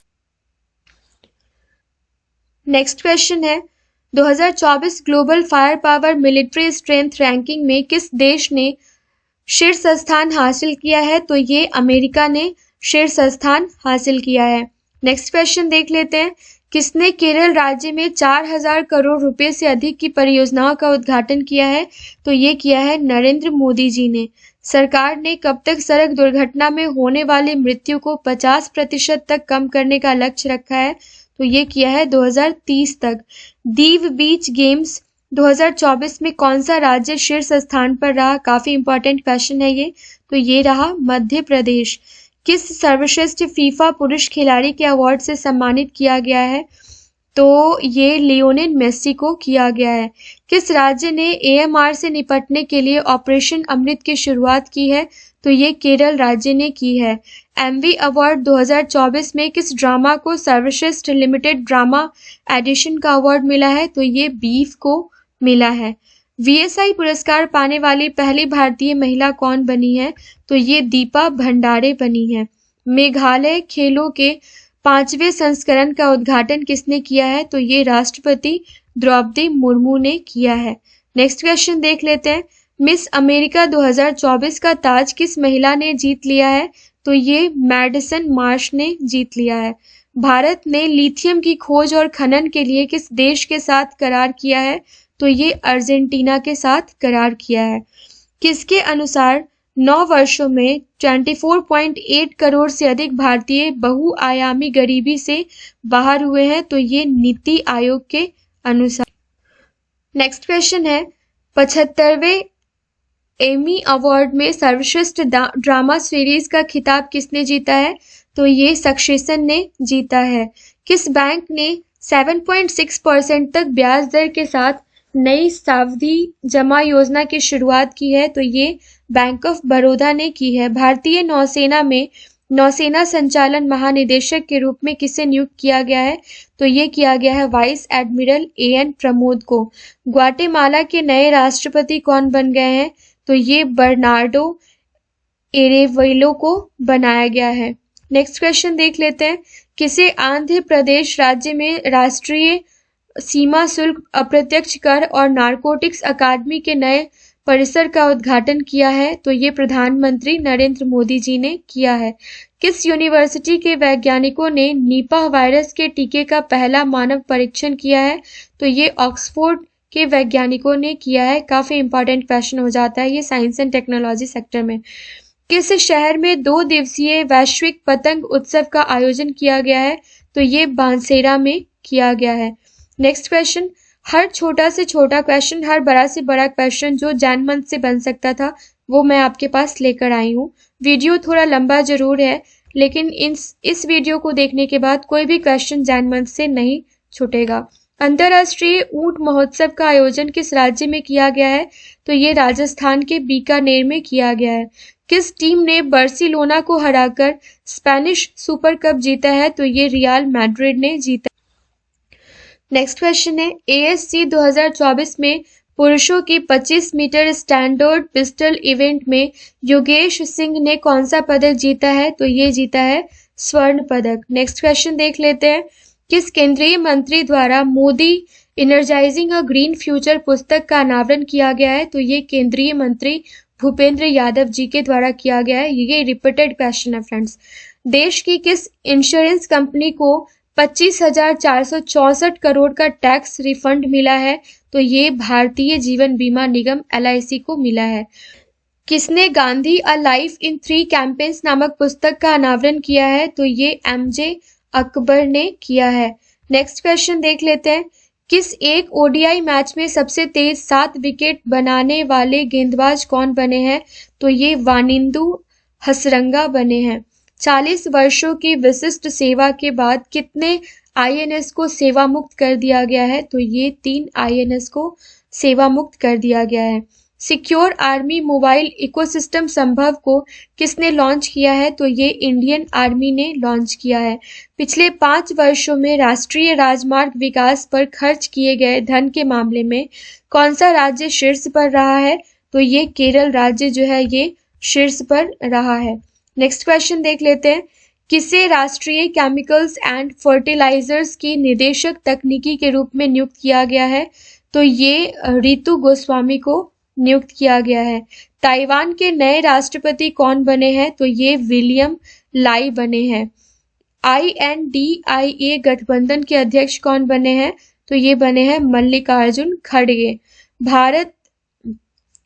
S1: नेक्स्ट क्वेश्चन है, 2024 global fire power military strength ranking में किस देश ने शीर्ष स्थान हासिल किया है? तो ये अमेरिका ने शीर्ष स्थान हासिल किया है। नेक्स्ट क्वेश्चन देख लेते हैं। किसने केरल राज्य में 4000 करोड़ रुपए से अधिक की परियोजनाओं का उद्घाटन किया है? तो ये किया है नरेंद्र मोदी जी ने। सरकार ने कब तक सड़क दुर्घटना में होने वाली मृत्यु को 50% तक कम करने का लक्ष्य रखा है? तो ये किया है 2030 तक। दीव बीच गेम्स 2024 में कौन सा राज्य शीर्ष स्थान पर रहा? काफी इंपॉर्टेंट क्वेश्चन है ये। तो ये रहा मध्य प्रदेश। किस सर्वश्रेष्ठ फीफा पुरुष खिलाड़ी के अवार्ड से सम्मानित किया गया है? तो ये लियोनेल मेसी को किया गया है। किस राज्य ने AMR से निपटने के लिए ऑपरेशन अमृत की शुरुआत की है? तो ये केरल राज्य ने की है। MV अवार्ड 2024 में किस ड्रामा को सर्वश्रेष्ठ लिमिटेड ड्रामा एडिशन का अवार्ड मिला है? तो ये बीफ को मिला है। VSI पुरस्कार पाने वाली पहली भारतीय महिला कौन बनी है? तो ये दीपा भंडारे बनी है। मेघालय खेलों के 5वें संस्करण का उद्घाटन किसने किया है? तो ये राष्ट्रपति द्रौपदी मुर्मू ने किया है। नेक्स्ट क्वेश्चन देख लेते हैं। मिस अमेरिका 2024 का ताज किस महिला ने जीत लिया है? तो ये मैडिसन मार्श ने जीत लिया है। भारत ने लिथियम की खोज और खनन के लिए किस देश के साथ करार किया है? तो ये अर्जेंटीना के साथ करार किया है। किसके अनुसार 9 वर्षों में 24.8 करोड़ से अधिक भारतीय बहुआयामी गरीबी से बाहर हुए हैं? तो ये नीति आयोग के अनुसार। नेक्स्ट क्वेश्चन है, 75वें एमी अवार्ड में सर्वश्रेष्ठ ड्रामा सीरीज का खिताब किसने जीता है? तो ये सक्सेशन ने जीता है। किस बैंक ने 7.6% तक ब्याज दर के साथ नई सावधि जमा योजना की शुरुआत की है? तो ये बैंक ऑफ बड़ौदा ने की है। भारतीय नौसेना में नौसेना संचालन महानिदेशक के रूप में किसे नियुक्त किया गया है? तो ये किया गया है वाइस एडमिरल AN प्रमोद को। ग्वाटेमाला के नए राष्ट्रपति कौन बन गए हैं? तो ये बर्नार्डो एरेवेलो को बनाया गया है। नेक्स्ट क्वेश्चन देख लेते हैं। किसे आंध्र प्रदेश राज्य में राष्ट्रीय सीमा शुल्क, अप्रत्यक्ष कर और नारकोटिक्स अकादमी के नए परिसर का उद्घाटन किया है? तो ये प्रधानमंत्री नरेंद्र मोदी जी ने किया है। किस यूनिवर्सिटी के वैज्ञानिकों ने निपाह वायरस के टीके का पहला मानव परीक्षण किया है? तो ये ऑक्सफोर्ड के वैज्ञानिकों ने किया है। काफी इंपॉर्टेंट क्वेश्चन हो जाता है ये साइंस एंड टेक्नोलॉजी सेक्टर में। किस शहर में 2 दिवसीय वैश्विक पतंग उत्सव का आयोजन किया गया है? तो ये बांसेरा में किया गया है। नेक्स्ट क्वेश्चन, हर छोटा से छोटा क्वेश्चन, हर बड़ा से बड़ा क्वेश्चन जो जैन मंथ से बन सकता था वो मैं आपके पास लेकर आई हूँ। वीडियो थोड़ा लंबा जरूर है, लेकिन इस वीडियो को देखने के बाद कोई भी क्वेश्चन जैन मंथ से नहीं छूटेगा। अंतरराष्ट्रीय ऊंट महोत्सव का आयोजन किस राज्य में किया गया है? तो ये राजस्थान के बीकानेर में किया गया है। किस टीम ने बार्सिलोना को हराकर स्पेनिश सुपर कप जीता है? तो ये रियल मैड्रिड ने जीता। नेक्स्ट क्वेश्चन है, ASC 2024 में पुरुषों की 25 मीटर स्टैंडर्ड पिस्टल इवेंट में योगेश सिंह ने कौन सा पदक जीता है? तो ये जीता है स्वर्ण पदक। नेक्स्ट क्वेश्चन देख लेते हैं, किस केंद्रीय मंत्री द्वारा मोदी इनर्जाइजिंग अ ग्रीन फ्यूचर पुस्तक का अनावरण किया गया है? तो ये केंद्रीय मंत्री भूपेंद्र यादव जी के द्वारा किया गया है। ये रिपीटेड क्वेश्चन है फ्रेंड्स। देश की किस इंश्योरेंस कंपनी को 25,464 करोड़ का टैक्स रिफंड मिला है? तो ये भारतीय जीवन बीमा निगम LIC को मिला है। किसने Gandhi a life in 3 campaigns नामक पुस्तक का अनावरण किया है? तो ये MJ अकबर ने किया है। नेक्स्ट क्वेश्चन देख लेते हैं, किस एक ODI मैच में सबसे तेज 7 विकेट बनाने वाले गेंदबाज कौन बने हैं? तो ये वानिंदु हसरंगा बने हैं। 40 वर्षों की विशिष्ट सेवा के बाद कितने INS को सेवा मुक्त कर दिया गया है? तो ये 3 INS को सेवा मुक्त कर दिया गया है। सिक्योर आर्मी मोबाइल इकोसिस्टम संभव को किसने लॉन्च किया है? तो ये इंडियन आर्मी ने लॉन्च किया है। पिछले 5 वर्षों में राष्ट्रीय राजमार्ग विकास पर खर्च किए गए धन के मामले में कौन सा राज्य शीर्ष पर रहा है? तो ये केरल राज्य जो है ये शीर्ष पर रहा है। नेक्स्ट क्वेश्चन देख लेते हैं, किसे राष्ट्रीय केमिकल्स एंड फर्टिलाइजर्स की निदेशक तकनीकी के रूप में नियुक्त किया गया है? तो ये रितु गोस्वामी को नियुक्त किया गया है। ताइवान के नए राष्ट्रपति कौन बने हैं? तो ये विलियम लाई बने हैं। INDIA गठबंधन के अध्यक्ष कौन बने हैं? तो ये बने हैं मल्लिकार्जुन खड़गे।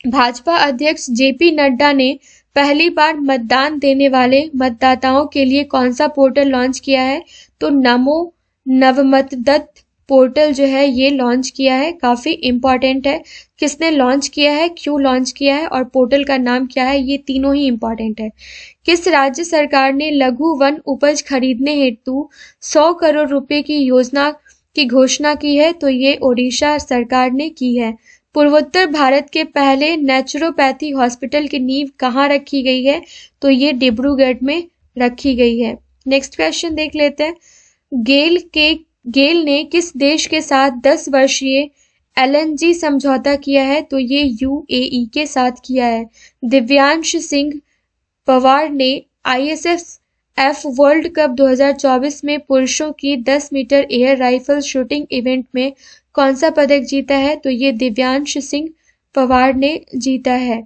S1: भाजपा अध्यक्ष JP नड्डा ने पहली बार मतदान देने वाले मतदाताओं के लिए कौन सा पोर्टल लॉन्च किया है? तो नमो नवमतदत्त पोर्टल जो है ये लॉन्च किया है। काफी इंपॉर्टेंट है, किसने लॉन्च किया है, क्यों लॉन्च किया है और पोर्टल का नाम क्या है, ये तीनों ही इंपॉर्टेंट है। किस राज्य सरकार ने लघु वन उपज खरीदने हेतु 100 करोड़ रुपए की योजना की घोषणा की है? तो ये ओडिशा सरकार ने की है। पूर्वोत्तर भारत के पहले नेचुरोपैथी हॉस्पिटल की नींव कहाँ रखी गई है? तो ये डिब्रूगढ़ में रखी गई है। नेक्स्ट क्वेश्चन देख लेते हैं, गेल ने किस देश के साथ 10 वर्षीय LNG समझौता किया है? तो ये UAE के साथ किया है। दिव्यांश सिंह पवार ने ISSF वर्ल्ड कप 2024 में पुरुषों की 10 metre air rifle shooting event में कौन सा पदक जीता है? तो ये दिव्यांश सिंह पवार ने जीता है।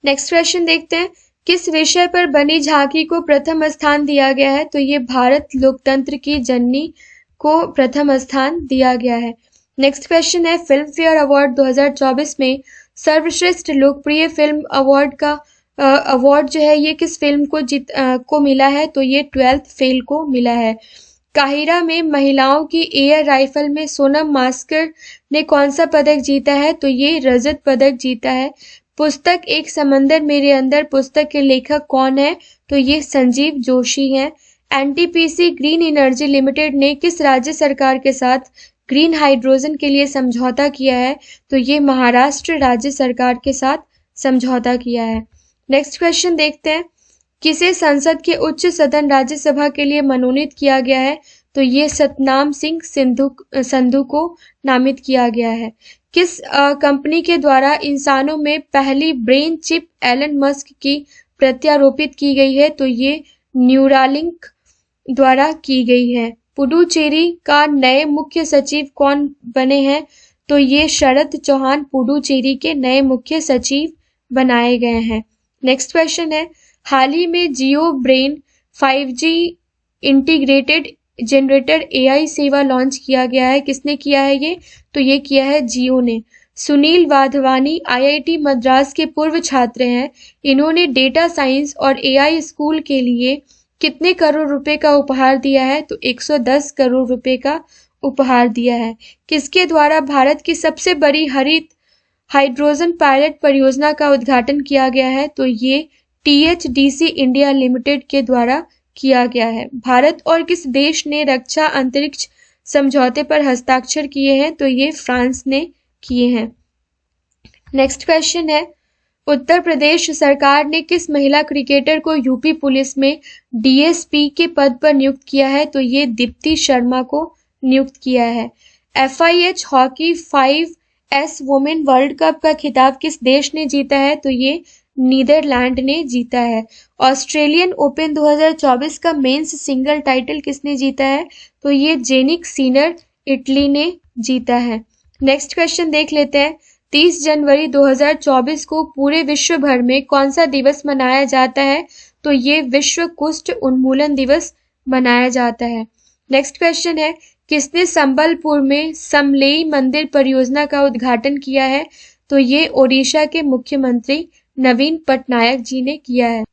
S1: नेक्स्ट क्वेश्चन देखते हैं, किस विषय पर बनी झांकी को प्रथम स्थान दिया गया है? तो ये भारत लोकतंत्र की जननी को प्रथम स्थान दिया गया है। नेक्स्ट क्वेश्चन है, फिल्म फेयर अवार्ड 2024 में सर्वश्रेष्ठ लोकप्रिय फिल्म अवार्ड का अवार्ड जो है ये किस फिल्म को मिला है? तो ये 12th फेल को मिला है। काहिरा में महिलाओं की एयर राइफल में सोनम मास्कर ने कौन सा पदक जीता है? तो ये रजत पदक जीता है। पुस्तक एक समंदर मेरे अंदर पुस्तक के लेखक कौन है? तो ये संजीव जोशी हैं। NTPC ग्रीन एनर्जी लिमिटेड ने किस राज्य सरकार के साथ ग्रीन हाइड्रोजन के लिए समझौता किया है? तो ये महाराष्ट्र राज्य सरकार के साथ समझौता किया है। नेक्स्ट क्वेश्चन देखते हैं, किसे संसद के उच्च सदन राज्यसभा के लिए मनोनीत किया गया है? तो ये सतनाम सिंह संधू को नामित किया गया है। किस कंपनी के द्वारा इंसानों में पहली ब्रेन चिप एलन मस्क की प्रत्यारोपित की गई है? तो ये न्यूरालिंक द्वारा की गई है। पुडुचेरी का नए मुख्य सचिव कौन बने हैं? तो ये शरद चौहान पुडुचेरी के नए मुख्य सचिव बनाए गए हैं। नेक्स्ट क्वेश्चन है, हाल ही में Jio brain 5G integrated generator AI सेवा लॉन्च किया गया है। किसने किया है ये? तो ये किया है जियो ने। सुनील वाधवानी IIT मद्रास के पूर्व छात्र हैं। इन्होंने डेटा साइंस और AI स्कूल के लिए कितने करोड़ रुपए का उपहार दिया है? तो 110 करोड़ रुपए का उपहार दिया है। किसके द्वारा भारत की सबसे बड़ी हरित हाइड्रोजन पायलट परियोजना का उद्घाटन किया गया है? तो ये THDC इंडिया लिमिटेड के द्वारा किया गया है। भारत और किस देश ने रक्षा अंतरिक्ष समझौते पर हस्ताक्षर किए हैं? तो ये फ्रांस ने किए हैं। नेक्स्ट क्वेश्चन है, उत्तर प्रदेश सरकार ने किस महिला क्रिकेटर को यूपी पुलिस में DSP के पद पर नियुक्त किया है? तो ये दीप्ति शर्मा को नियुक्त किया है। FIH hockey 5S women world cup का खिताब किस देश ने जीता है? तो ये नीदरलैंड ने जीता है। ऑस्ट्रेलियन ओपन 2024 का मेंस सिंगल टाइटल किसने जीता है? तो ये जेनिक सिनर इटली ने जीता है। नेक्स्ट क्वेश्चन देख लेते हैं, 30 जनवरी 2024 को पूरे विश्व भर में कौन सा दिवस मनाया जाता है? तो ये विश्व कुष्ठ उन्मूलन दिवस मनाया जाता है। नेक्स्ट क्वेश्चन है, किसने संबलपुर में समलेई मंदिर परियोजना का उद्घाटन किया है? तो ये ओडिशा के मुख्यमंत्री नवीन पटनायक जी ने किया है।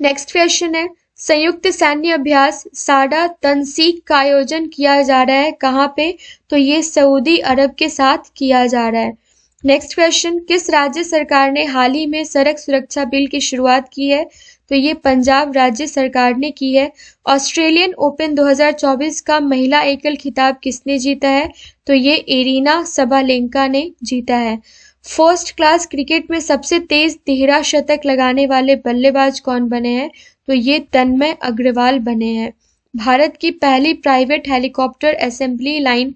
S1: नेक्स्ट क्वेश्चन है, संयुक्त सैन्य अभ्यास साडा तनसीक का आयोजन किया जा रहा है कहाँ पे? तो ये सऊदी अरब के साथ किया जा रहा है। नेक्स्ट क्वेश्चन, किस राज्य सरकार ने हाल ही में सड़क सुरक्षा बिल की शुरुआत की है? तो ये पंजाब राज्य सरकार ने की है। ऑस्ट्रेलियन ओपन 2024 का महिला एकल खिताब किसने जीता है? तो ये एरिना सबालेंका ने जीता है। फर्स्ट क्लास क्रिकेट में सबसे तेज तिहरा शतक लगाने वाले बल्लेबाज कौन बने हैं? तो ये तन्मय अग्रवाल बने हैं। भारत की पहली प्राइवेट हेलीकॉप्टर असेंबली लाइन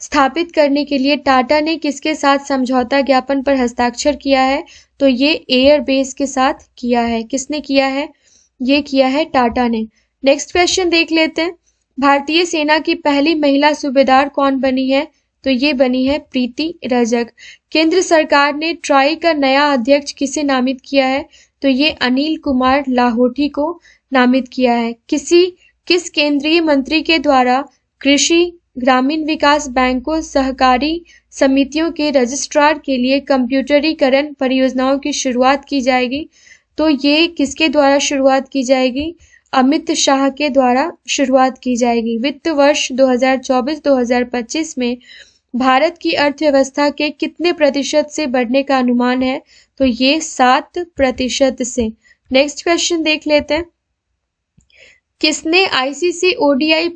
S1: स्थापित करने के लिए टाटा ने किसके साथ समझौता ज्ञापन पर हस्ताक्षर किया है? तो ये एयरबेस के साथ किया है। किसने किया है? ये किया है टाटा ने। नेक्स्ट क्वेश्चन देख लेते हैं, भारतीय सेना की पहली महिला सूबेदार कौन बनी है? तो ये बनी है प्रीति रजक। केंद्र सरकार ने ट्राई का नया अध्यक्ष किसे नामित किया है? तो ये अनिल कुमार लाहोटी को नामित किया है। किस केंद्रीय मंत्री के द्वारा कृषि ग्रामीण विकास बैंकों सहकारी समितियों के रजिस्ट्रार के लिए कंप्यूटरीकरण परियोजनाओं की शुरुआत की जाएगी? तो ये किसके द्वारा शुरुआत की जाएगी? अमित शाह के द्वारा शुरुआत की जाएगी। वित्त वर्ष 2024-2025 में भारत की अर्थव्यवस्था के कितने प्रतिशत से बढ़ने का अनुमान है? तो ये 7% से। नेक्स्ट क्वेश्चन देख लेते हैं, किसने ICC ODI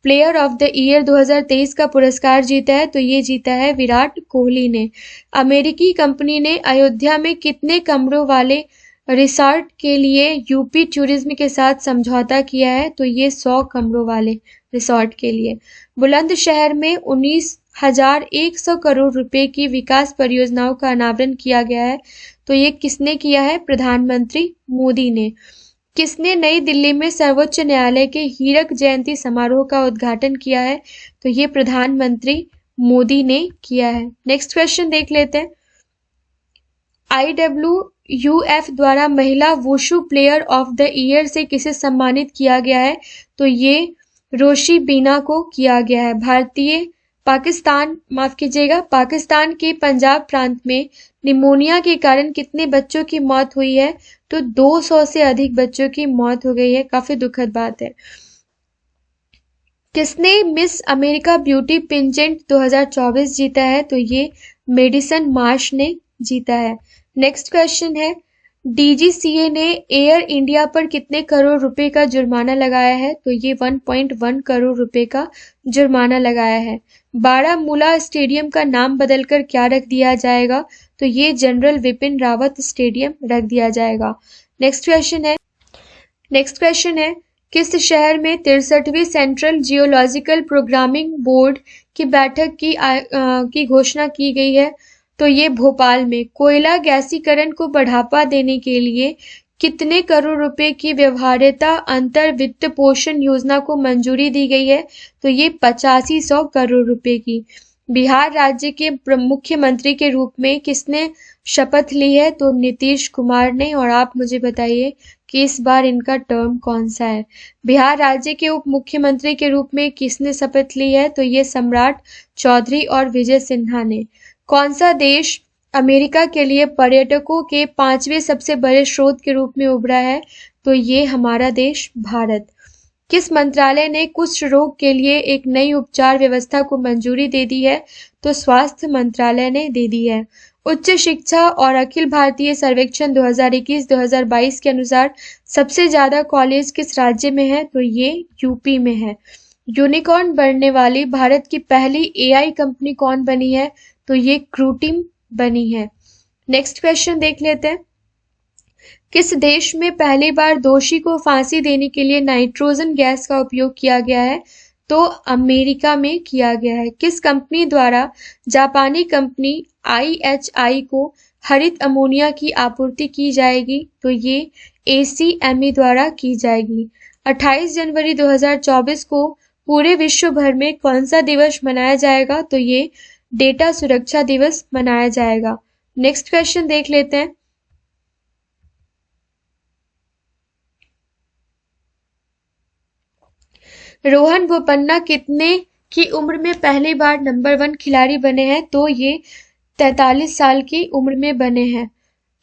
S1: player of the year 2023 का पुरस्कार जीता है? तो ये जीता है विराट कोहली ने। अमेरिकी कंपनी ने अयोध्या में कितने कमरों वाले रिसॉर्ट के लिए यूपी टूरिज्म के साथ समझौता किया है? तो ये 100 कमरों वाले रिसॉर्ट के लिए। बुलंदशहर में 19,100 करोड़ रुपए की विकास परियोजनाओं का अनावरण किया गया है। तो ये किसने किया है? प्रधानमंत्री मोदी ने। किसने नई दिल्ली में सर्वोच्च न्यायालय के हीरक जयंती समारोह का उद्घाटन किया है? तो ये प्रधानमंत्री मोदी ने किया है। नेक्स्ट क्वेश्चन देख लेते हैं, IWUF द्वारा महिला wushu player of the year से किसे सम्मानित किया गया है? तो ये रोशी बीना को किया गया है। पाकिस्तान के पंजाब प्रांत में निमोनिया के कारण कितने बच्चों की मौत हुई है? तो 200 से अधिक बच्चों की मौत हो गई है। काफी दुखद बात है। किसने मिस अमेरिका ब्यूटी पेजेंट 2024 जीता है? तो ये मेडिसन मार्श ने जीता है। नेक्स्ट क्वेश्चन है, DGCA ने एयर इंडिया पर कितने करोड़ रुपए का जुर्माना लगाया है? तो ये 1.1 करोड़ रुपए का जुर्माना लगाया है। बारामूला स्टेडियम का नाम बदलकर क्या रख दिया जाएगा? तो ये जनरल विपिन रावत स्टेडियम रख दिया जाएगा। नेक्स्ट क्वेश्चन है, किस शहर में 63वीं सेंट्रल जियोलॉजिकल प्रोग्रामिंग बोर्ड की बैठक की घोषणा की गई है? तो ये भोपाल में। कोयला गैसीकरण को बढ़ावा देने के लिए कितने करोड़ रुपए की व्यवहार्यता अंतर वित्त पोषण योजना को मंजूरी दी गई है? तो ये 8500 करोड़ रुपए की। बिहार राज्य के मुख्यमंत्री के रूप में किसने शपथ ली है? तो नीतीश कुमार ने। और आप मुझे बताइए कि इस बार इनका टर्म कौन सा है? बिहार राज्य के उप मुख्यमंत्री के रूप में किसने शपथ ली है? तो ये सम्राट चौधरी और विजय सिन्हा ने। कौन सा देश अमेरिका के लिए पर्यटकों के 5वें सबसे बड़े स्रोत के रूप में उभरा है? तो ये हमारा देश भारत। किस मंत्रालय ने कुष्ठ रोग के लिए एक नई उपचार व्यवस्था को मंजूरी दे दी है? तो स्वास्थ्य मंत्रालय ने दे दी है। उच्च शिक्षा और अखिल भारतीय सर्वेक्षण 2021-2022 के अनुसार सबसे ज्यादा कॉलेज किस राज्य में है? तो ये यूपी में है। यूनिकॉर्न बनने वाली भारत की पहली एआई कंपनी कौन बनी है? तो ये क्रूटिम बनी है। नेक्स्ट क्वेश्चन देख लेते हैं। किस देश में पहली बार दोषी को फांसी देने के लिए नाइट्रोजन गैस का उपयोग किया गया है? तो अमेरिका में किया गया है। किस कंपनी द्वारा जापानी कंपनी IHI को हरित अमोनिया की आपूर्ति की जाएगी? तो ये ACME द्वारा की जाएगी। 28 जनवरी 2024 को पूरे विश्व भर में कौन सा दिवस मनाया जाएगा? तो ये डेटा सुरक्षा दिवस मनाया जाएगा। नेक्स्ट क्वेश्चन देख लेते हैं। रोहन बोपन्ना कितने की उम्र में पहली बार नंबर 1 खिलाड़ी बने हैं? तो ये 43 साल की उम्र में बने हैं।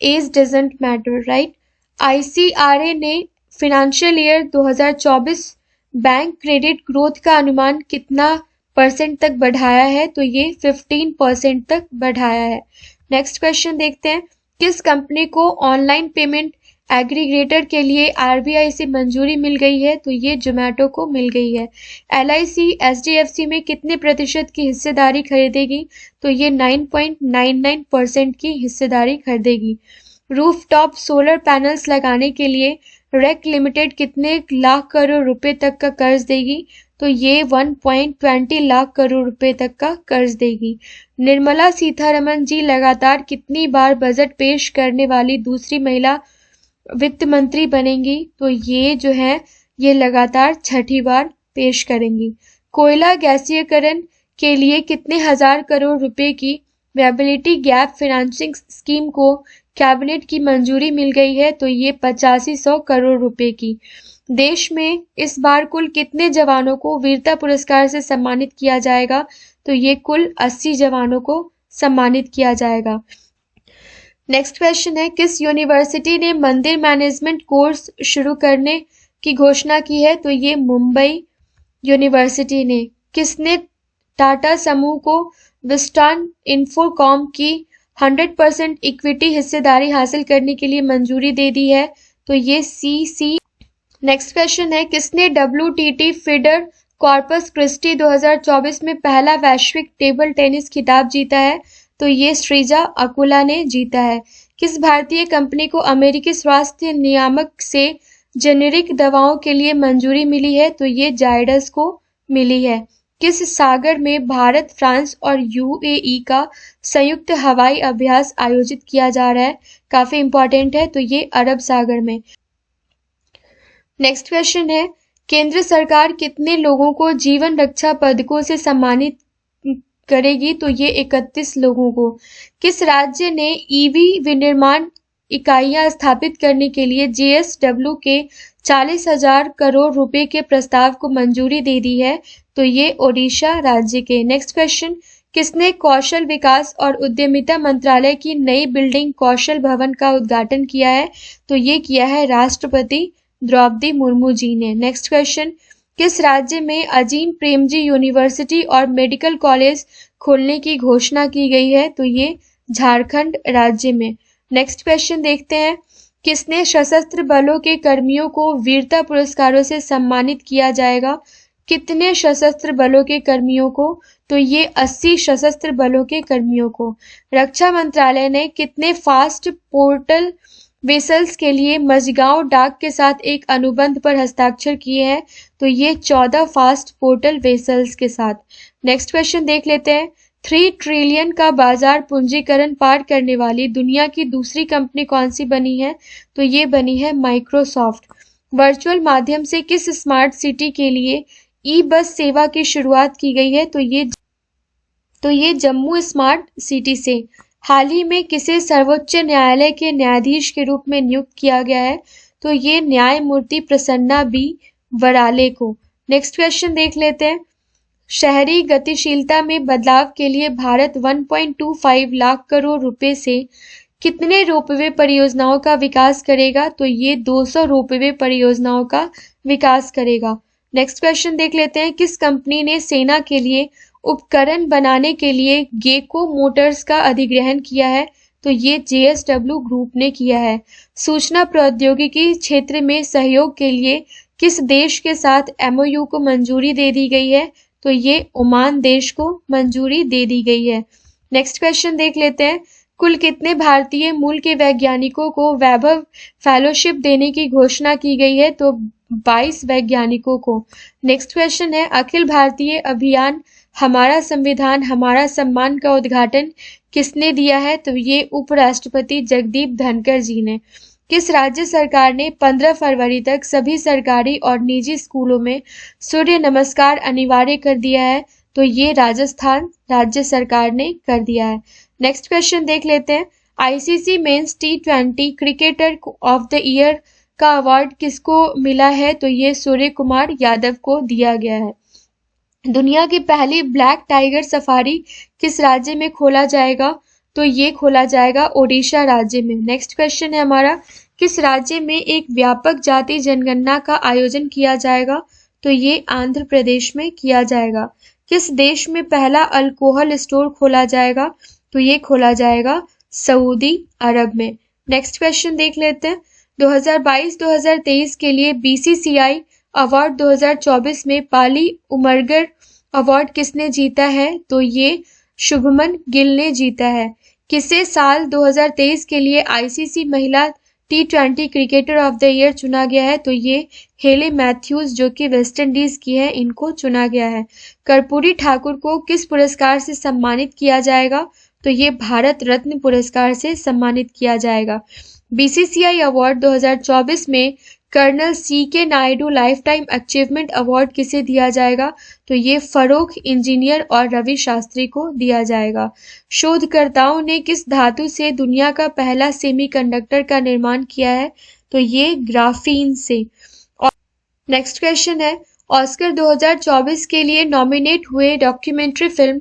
S1: Age doesn't matter, right? ICRA ने financial year 2024 bank credit growth का अनुमान कितना परसेंट तक बढ़ाया है? तो ये 15% तक बढ़ाया है। नेक्स्ट क्वेश्चन देखते हैं। किस कंपनी को ऑनलाइन पेमेंट एग्रीगेटर के लिए RBI से मंजूरी मिल गई है? तो ये जोमेटो को मिल गई है। LIC HDFC में कितने प्रतिशत की हिस्सेदारी खरीदेगी? तो ये 9.99% की हिस्सेदारी खरीदेगी। रूफटॉप सोलर पैनल्स लगाने के लिए रेक लिमिटेड कितने लाख करोड़ रुपए तक का कर्ज देगी? तो ये 1.20 लाख करोड़ रुपए तक का कर्ज देगी। निर्मला सीतारमण जी लगातार कितनी बार बजट पेश करने वाली दूसरी महिला वित्त मंत्री बनेंगी? तो ये जो है ये लगातार 6ठी बार पेश करेंगी। कोयला गैसीकरण के लिए कितने हजार करोड़ रुपए की वायबिलिटी गैप फाइनेंसिंग स्कीम को कैबिनेट की मंजूरी मिल गई है? तो ये 8500 करोड़ रुपए की। देश में इस बार कुल कितने जवानों को वीरता पुरस्कार से सम्मानित किया जाएगा? तो ये कुल 80 जवानों को सम्मानित किया जाएगा। नेक्स्ट क्वेश्चन है। किस यूनिवर्सिटी ने मंदिर मैनेजमेंट कोर्स शुरू करने की घोषणा की है? तो ये मुंबई यूनिवर्सिटी ने। किसने टाटा समूह को विस्टान इन्फोकॉम की 100% इक्विटी हिस्सेदारी हासिल करने के लिए मंजूरी दे दी है? तो ये CC। नेक्स्ट क्वेश्चन है। किसने WTT फीडर कॉर्पस क्रिस्टी 2024 में पहला वैश्विक टेबल टेनिस खिताब जीता है? तो ये श्रीजा अकुला ने जीता है। किस भारतीय कंपनी को अमेरिकी स्वास्थ्य नियामक से जेनेरिक दवाओं के लिए मंजूरी मिली है? तो ये जायडस को मिली है। किस सागर में भारत, फ्रांस और UAE का संयुक्त हवाई अभ्यास आयोजित किया जा रहा है? काफी इंपॉर्टेंट है। तो ये अरब सागर में। नेक्स्ट क्वेश्चन है। केंद्र सरकार कितने लोगों को जीवन रक्षा पदकों से सम्मानित करेगी? तो ये 31 लोगों को। किस राज्य ने EV विनिर्माण इकाइयां स्थापित करने के लिए JSW के 40,000 करोड़ रुपए के प्रस्ताव को मंजूरी दे दी है? तो ये ओडिशा राज्य के। Next question. किसने कौशल विकास और उद्यमिता मंत्रालय की नई बिल्डिंग कौशल भवन का उद्घाटन किया है? तो ये किया है राष्ट्रपति द्रौपदी मुर्मू जी ने। Next question. किस राज्य में अजीम प्रेमजी यूनिवर्सिटी और मेडिकल कॉलेज खोलने की घोषणा की गई है? तो ये झारखंड राज्य में। नेक्स्ट क्वेश्चन देखते हैं। किसने सशस्त्र बलों के कर्मियों को वीरता पुरस्कारों से सम्मानित किया जाएगा? कितने सशस्त्र बलों के कर्मियों को? तो ये 80 सशस्त्र बलों के कर्मियों को। रक्षा मंत्रालय ने कितने फास्ट पोर्टल वेसल्स के लिए मझगांव डाक के साथ एक अनुबंध पर हस्ताक्षर किए हैं? तो ये 14 फास्ट पोर्टल वेसल्स के साथ। नेक्स्ट क्वेश्चन देख लेते हैं। 3 ट्रिलियन का बाजार पूंजीकरण पार करने वाली दुनिया की दूसरी कंपनी कौन सी बनी है? तो ये बनी है माइक्रोसॉफ्ट। वर्चुअल माध्यम से किस स्मार्ट सिटी के लिए ई बस सेवा की शुरुआत की गई है? तो ये तो ये जम्मू स्मार्ट सिटी से। हाल ही में किसे सर्वोच्च न्यायालय के न्यायाधीश के रूप में नियुक्त किया गया है? तो ये न्यायमूर्ति प्रसन्ना बी वराले को। नेक्स्ट क्वेश्चन देख लेते हैं। शहरी गतिशीलता में बदलाव के लिए भारत 1.25 लाख करोड़ रुपए से कितने रोपवे परियोजनाओं का विकास करेगा? तो ये 200 रोपवे परियोजनाओं का विकास करेगा। नेक्स्ट क्वेश्चन देख लेते हैं। किस कंपनी ने सेना के लिए उपकरण बनाने के लिए गेको मोटर्स का अधिग्रहण किया है? तो ये JSW ग्रुप ने किया है। सूचना प्रौद्योगिकी क्षेत्र में सहयोग के लिए किस देश के साथ MOU को मंजूरी दे दी गई है? तो ये ओमान देश को मंजूरी दे दी गई है। नेक्स्ट क्वेश्चन देख लेते हैं। कुल कितने भारतीय मूल के वैज्ञानिकों को वैभव फेलोशिप देने की घोषणा की गई है? तो 22 वैज्ञानिकों को। नेक्स्ट क्वेश्चन है। अखिल भारतीय अभियान हमारा संविधान हमारा सम्मान का उद्घाटन किसने दिया है? तो ये उपराष्ट्रपति जगदीप धनखड़ जी ने। किस राज्य सरकार ने 15 फरवरी तक सभी सरकारी और निजी स्कूलों में सूर्य नमस्कार अनिवार्य कर दिया है? तो ये राजस्थान राज्य सरकार ने कर दिया है। नेक्स्ट क्वेश्चन देख लेते हैं। ICC men's T20 cricketer of the year का अवार्ड किसको मिला है? तो ये सूर्य कुमार यादव को दिया गया है। दुनिया की पहली ब्लैक टाइगर सफारी किस राज्य में खोला जाएगा? तो ये खोला जाएगा ओडिशा राज्य में। नेक्स्ट क्वेश्चन है हमारा। किस राज्य में एक व्यापक जाति जनगणना का आयोजन किया जाएगा? तो ये आंध्र प्रदेश में किया जाएगा। किस देश में पहला अल्कोहल स्टोर खोला जाएगा? तो ये खोला जाएगा सऊदी अरब में। नेक्स्ट क्वेश्चन देख लेते हैं। 2022-2023 के लिए BCCI अवार्ड 2024 में पाली उमरगर अवार्ड किसने जीता है? तो ये शुभमन गिल ने जीता है। किसे साल 2023 के लिए ICC महिला T20 cricketer of the year चुना गया है? तो ये हेले मैथ्यूज जो कि वेस्ट इंडीज की है, इनको चुना गया है। कर्पूरी ठाकुर को किस पुरस्कार से सम्मानित किया जाएगा? तो ये भारत रत्न पुरस्कार से सम्मानित किया जाएगा। BCCI अवार्ड 2024 में colonel CK Naidu lifetime achievement award किसे दिया जाएगा? तो ये फरोख इंजीनियर और रवि शास्त्री को दिया जाएगा। शोधकर्ताओं ने किस धातु से दुनिया का पहला सेमीकंडक्टर का निर्माण किया है? तो ये ग्राफीन से। नेक्स्ट क्वेश्चन है। ऑस्कर 2024 के लिए नॉमिनेट हुए documentary film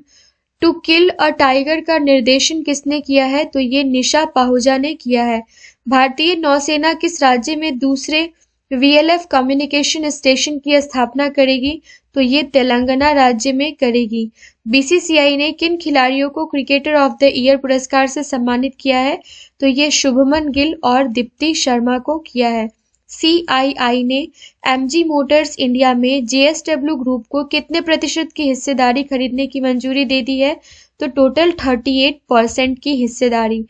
S1: to kill a tiger का निर्देशन किसने किया है? तो ये निशा पाहुजा ने किया है। भारतीय नौसेना किस राज्य में दूसरे VLF कम्युनिकेशन स्टेशन की स्थापना करेगी? तो ये तेलंगाना राज्य में करेगी। BCCI ने किन खिलाड़ियों को क्रिकेटर ऑफ द ईयर पुरस्कार से सम्मानित किया है? तो ये शुभमन गिल और दीप्ति शर्मा को किया है। CII ने MG मोटर्स इंडिया में JSW ग्रुप को कितने प्रतिशत की हिस्सेदारी खरीदने की मंजूरी दे दी है? तो टोटल 38% की हिस्सेदारी।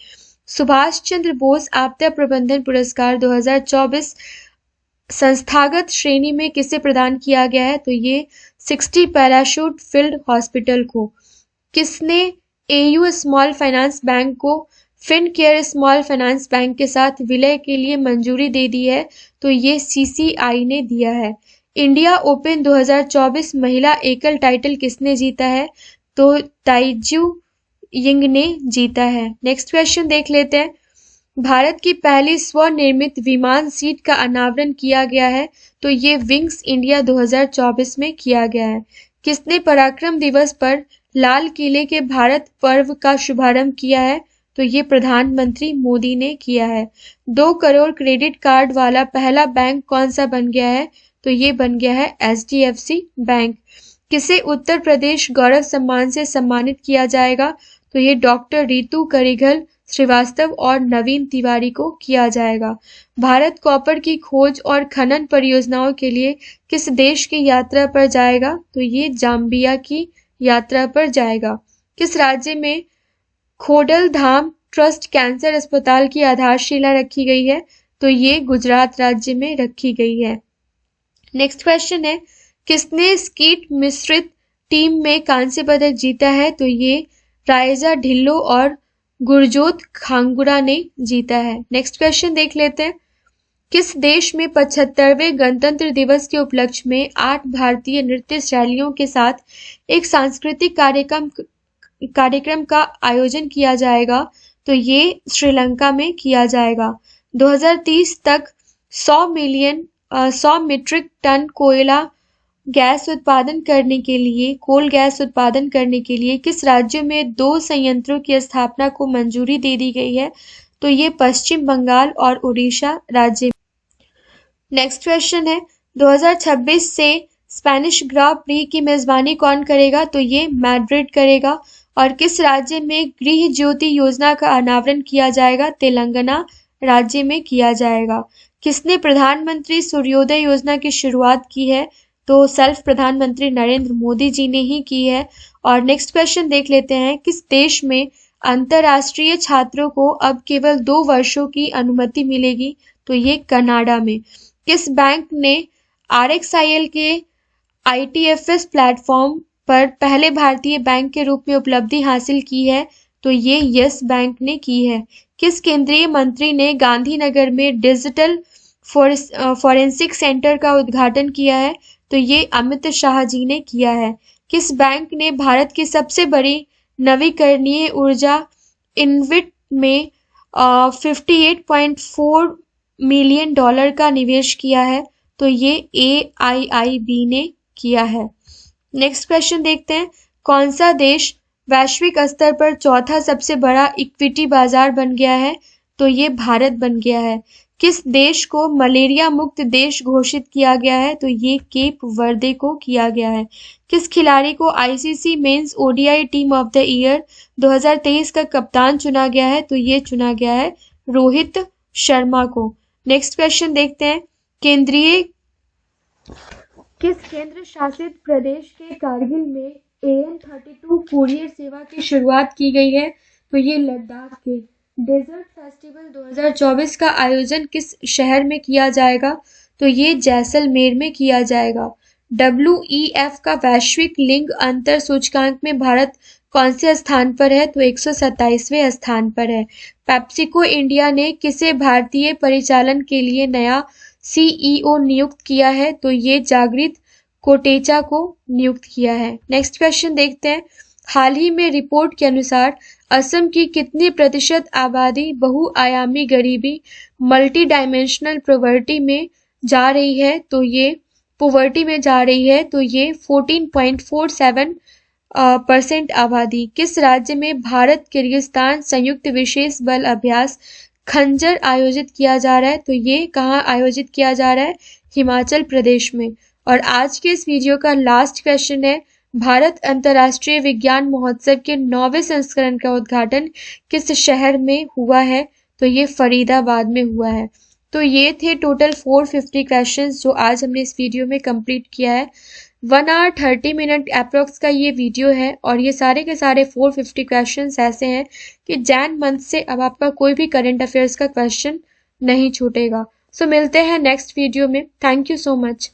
S1: सुभाष चंद्र बोस आपदा प्रबंधन पुरस्कार 2024 संस्थागत श्रेणी में किसे प्रदान किया गया है? तो ये 60 पैराशूट फील्ड हॉस्पिटल को। किसने AU स्मॉल फाइनेंस बैंक को फिनकेयर स्मॉल फाइनेंस बैंक के साथ विलय के लिए मंजूरी दे दी है? तो ये CCI ने दिया है। इंडिया ओपन 2024 महिला एकल टाइटल किसने जीता है? तो ताइजू यिंग ने जीता है। नेक्स्ट क्वेश्चन देख लेते हैं। भारत की पहली स्वनिर्मित विमान सीट का अनावरण किया गया है? तो ये विंग्स इंडिया 2024 में किया गया है। किसने पराक्रम दिवस पर लाल किले के भारत पर्व का शुभारंभ किया है? तो ये प्रधानमंत्री मोदी ने किया है। 2 करोड़ क्रेडिट कार्ड वाला पहला बैंक कौन सा बन गया है? तो ये बन गया है HDFC बैंक। किसे उत्तर प्रदेश गौरव सम्मान से सम्मानित किया जाएगा? तो ये डॉक्टर रितु करिघल श्रीवास्तव और नवीन तिवारी को किया जाएगा। भारत कॉपर की खोज और खनन परियोजनाओं के लिए किस देश की यात्रा पर जाएगा? तो ये जाम्बिया की यात्रा पर जाएगा। किस राज्य में खोडल धाम ट्रस्ट कैंसर अस्पताल की आधारशिला रखी गई है? तो ये गुजरात राज्य में रखी गई है। नेक्स्ट क्वेश्चन है। किसने स्कीट मिश्रित टीम में कांस्य पदक जीता है? तो ये रायजा ढिल्लो और गुरजोत खांगुरा ने जीता है। नेक्स्ट क्वेश्चन देख लेते हैं। किस देश में 75वें गणतंत्र दिवस के उपलक्ष्य में 8 भारतीय नृत्य शैलियों के साथ एक सांस्कृतिक कार्यक्रम का आयोजन किया जाएगा? तो ये श्रीलंका में किया जाएगा। 2030 तक 100 मीट्रिक टन कोयला गैस उत्पादन करने के लिए कोल गैस उत्पादन करने के लिए किस राज्य में 2 संयंत्रों की स्थापना को मंजूरी दे दी गई है? तो ये पश्चिम बंगाल और उड़ीसा राज्य। नेक्स्ट क्वेश्चन है 2026 से स्पेनिश ग्रां प्री की मेजबानी कौन करेगा? तो ये मैड्रिड करेगा। और किस राज्य में गृह ज्योति योजना का अनावरण किया जाएगा? तेलंगाना राज्य में किया जाएगा। किसने प्रधानमंत्री सूर्योदय योजना की शुरुआत की है? तो सेल्फ प्रधानमंत्री नरेंद्र मोदी जी ने ही की है। और नेक्स्ट क्वेश्चन देख लेते हैं, किस देश में अंतर्राष्ट्रीय छात्रों को अब केवल 2 वर्षों की अनुमति मिलेगी? तो ये कनाडा में। किस बैंक ने RXIL के ITFS प्लेटफॉर्म पर पहले भारतीय बैंक के रूप में उपलब्धि हासिल की है? तो ये यस बैंक ने की है। किस केंद्रीय मंत्री ने गांधीनगर में डिजिटल फॉरेंसिक सेंटर का उद्घाटन किया है? तो ये अमित शाह जी ने किया है। किस बैंक ने भारत की सबसे बड़ी नवीकरणीय ऊर्जा इन्विट में 58.4 मिलियन डॉलर का निवेश किया है? तो ये AIIB ने किया है। नेक्स्ट क्वेश्चन देखते हैं, कौन सा देश वैश्विक स्तर पर चौथा सबसे बड़ा इक्विटी बाजार बन गया है? तो ये भारत बन गया है। किस देश को मलेरिया मुक्त देश घोषित किया गया है? तो ये केप वर्दे को किया गया है। किस खिलाड़ी को ICC men's ODI team of the year 2023 का कप्तान चुना गया है? तो ये चुना गया है रोहित शर्मा को। नेक्स्ट क्वेश्चन देखते हैं, किस केंद्र शासित प्रदेश के कारगिल में AN32 कुरियर सेवा की शुरुआत की गई है? तो ये लद्दाख के। डेजर्ट फेस्टिवल 2024 का आयोजन किस शहर में किया जाएगा? तो ये जैसलमेर में किया जाएगा। WEF का वैश्विक लिंग अंतर सूचकांक में भारत कौन से स्थान पर है? तो 127वें स्थान पर है। पेप्सिको इंडिया ने किसे भारतीय परिचालन के लिए नया CEO नियुक्त किया है? तो ये जागृत कोटेचा को नियुक्त किया है। नेक्स्ट क्वेश्चन देखते हैं, हाल ही में रिपोर्ट के अनुसार असम की कितनी प्रतिशत आबादी बहुआयामी गरीबी मल्टी डायमेंशनल पॉवर्टी में जा रही है? तो ये 14.47% आबादी। किस राज्य में भारत किर्गिस्तान संयुक्त विशेष बल अभ्यास खंजर आयोजित किया जा रहा है? तो ये कहाँ आयोजित किया जा रहा है? हिमाचल प्रदेश में। और आज के इस वीडियो का लास्ट क्वेश्चन है, भारत अंतर्राष्ट्रीय विज्ञान महोत्सव के 9वें संस्करण का उद्घाटन किस शहर में हुआ है? तो ये फरीदाबाद में हुआ है। तो ये थे टोटल 450 क्वेश्चंस जो आज हमने इस वीडियो में कंप्लीट किया है। 1 आवर 30 मिनट अप्रोक्स का ये वीडियो है और ये सारे के सारे 450 क्वेश्चंस ऐसे हैं कि जैन मंथ से अब आपका कोई भी करंट अफेयर्स का क्वेश्चन नहीं छूटेगा। सो मिलते हैं नेक्स्ट वीडियो में। Thank you so much.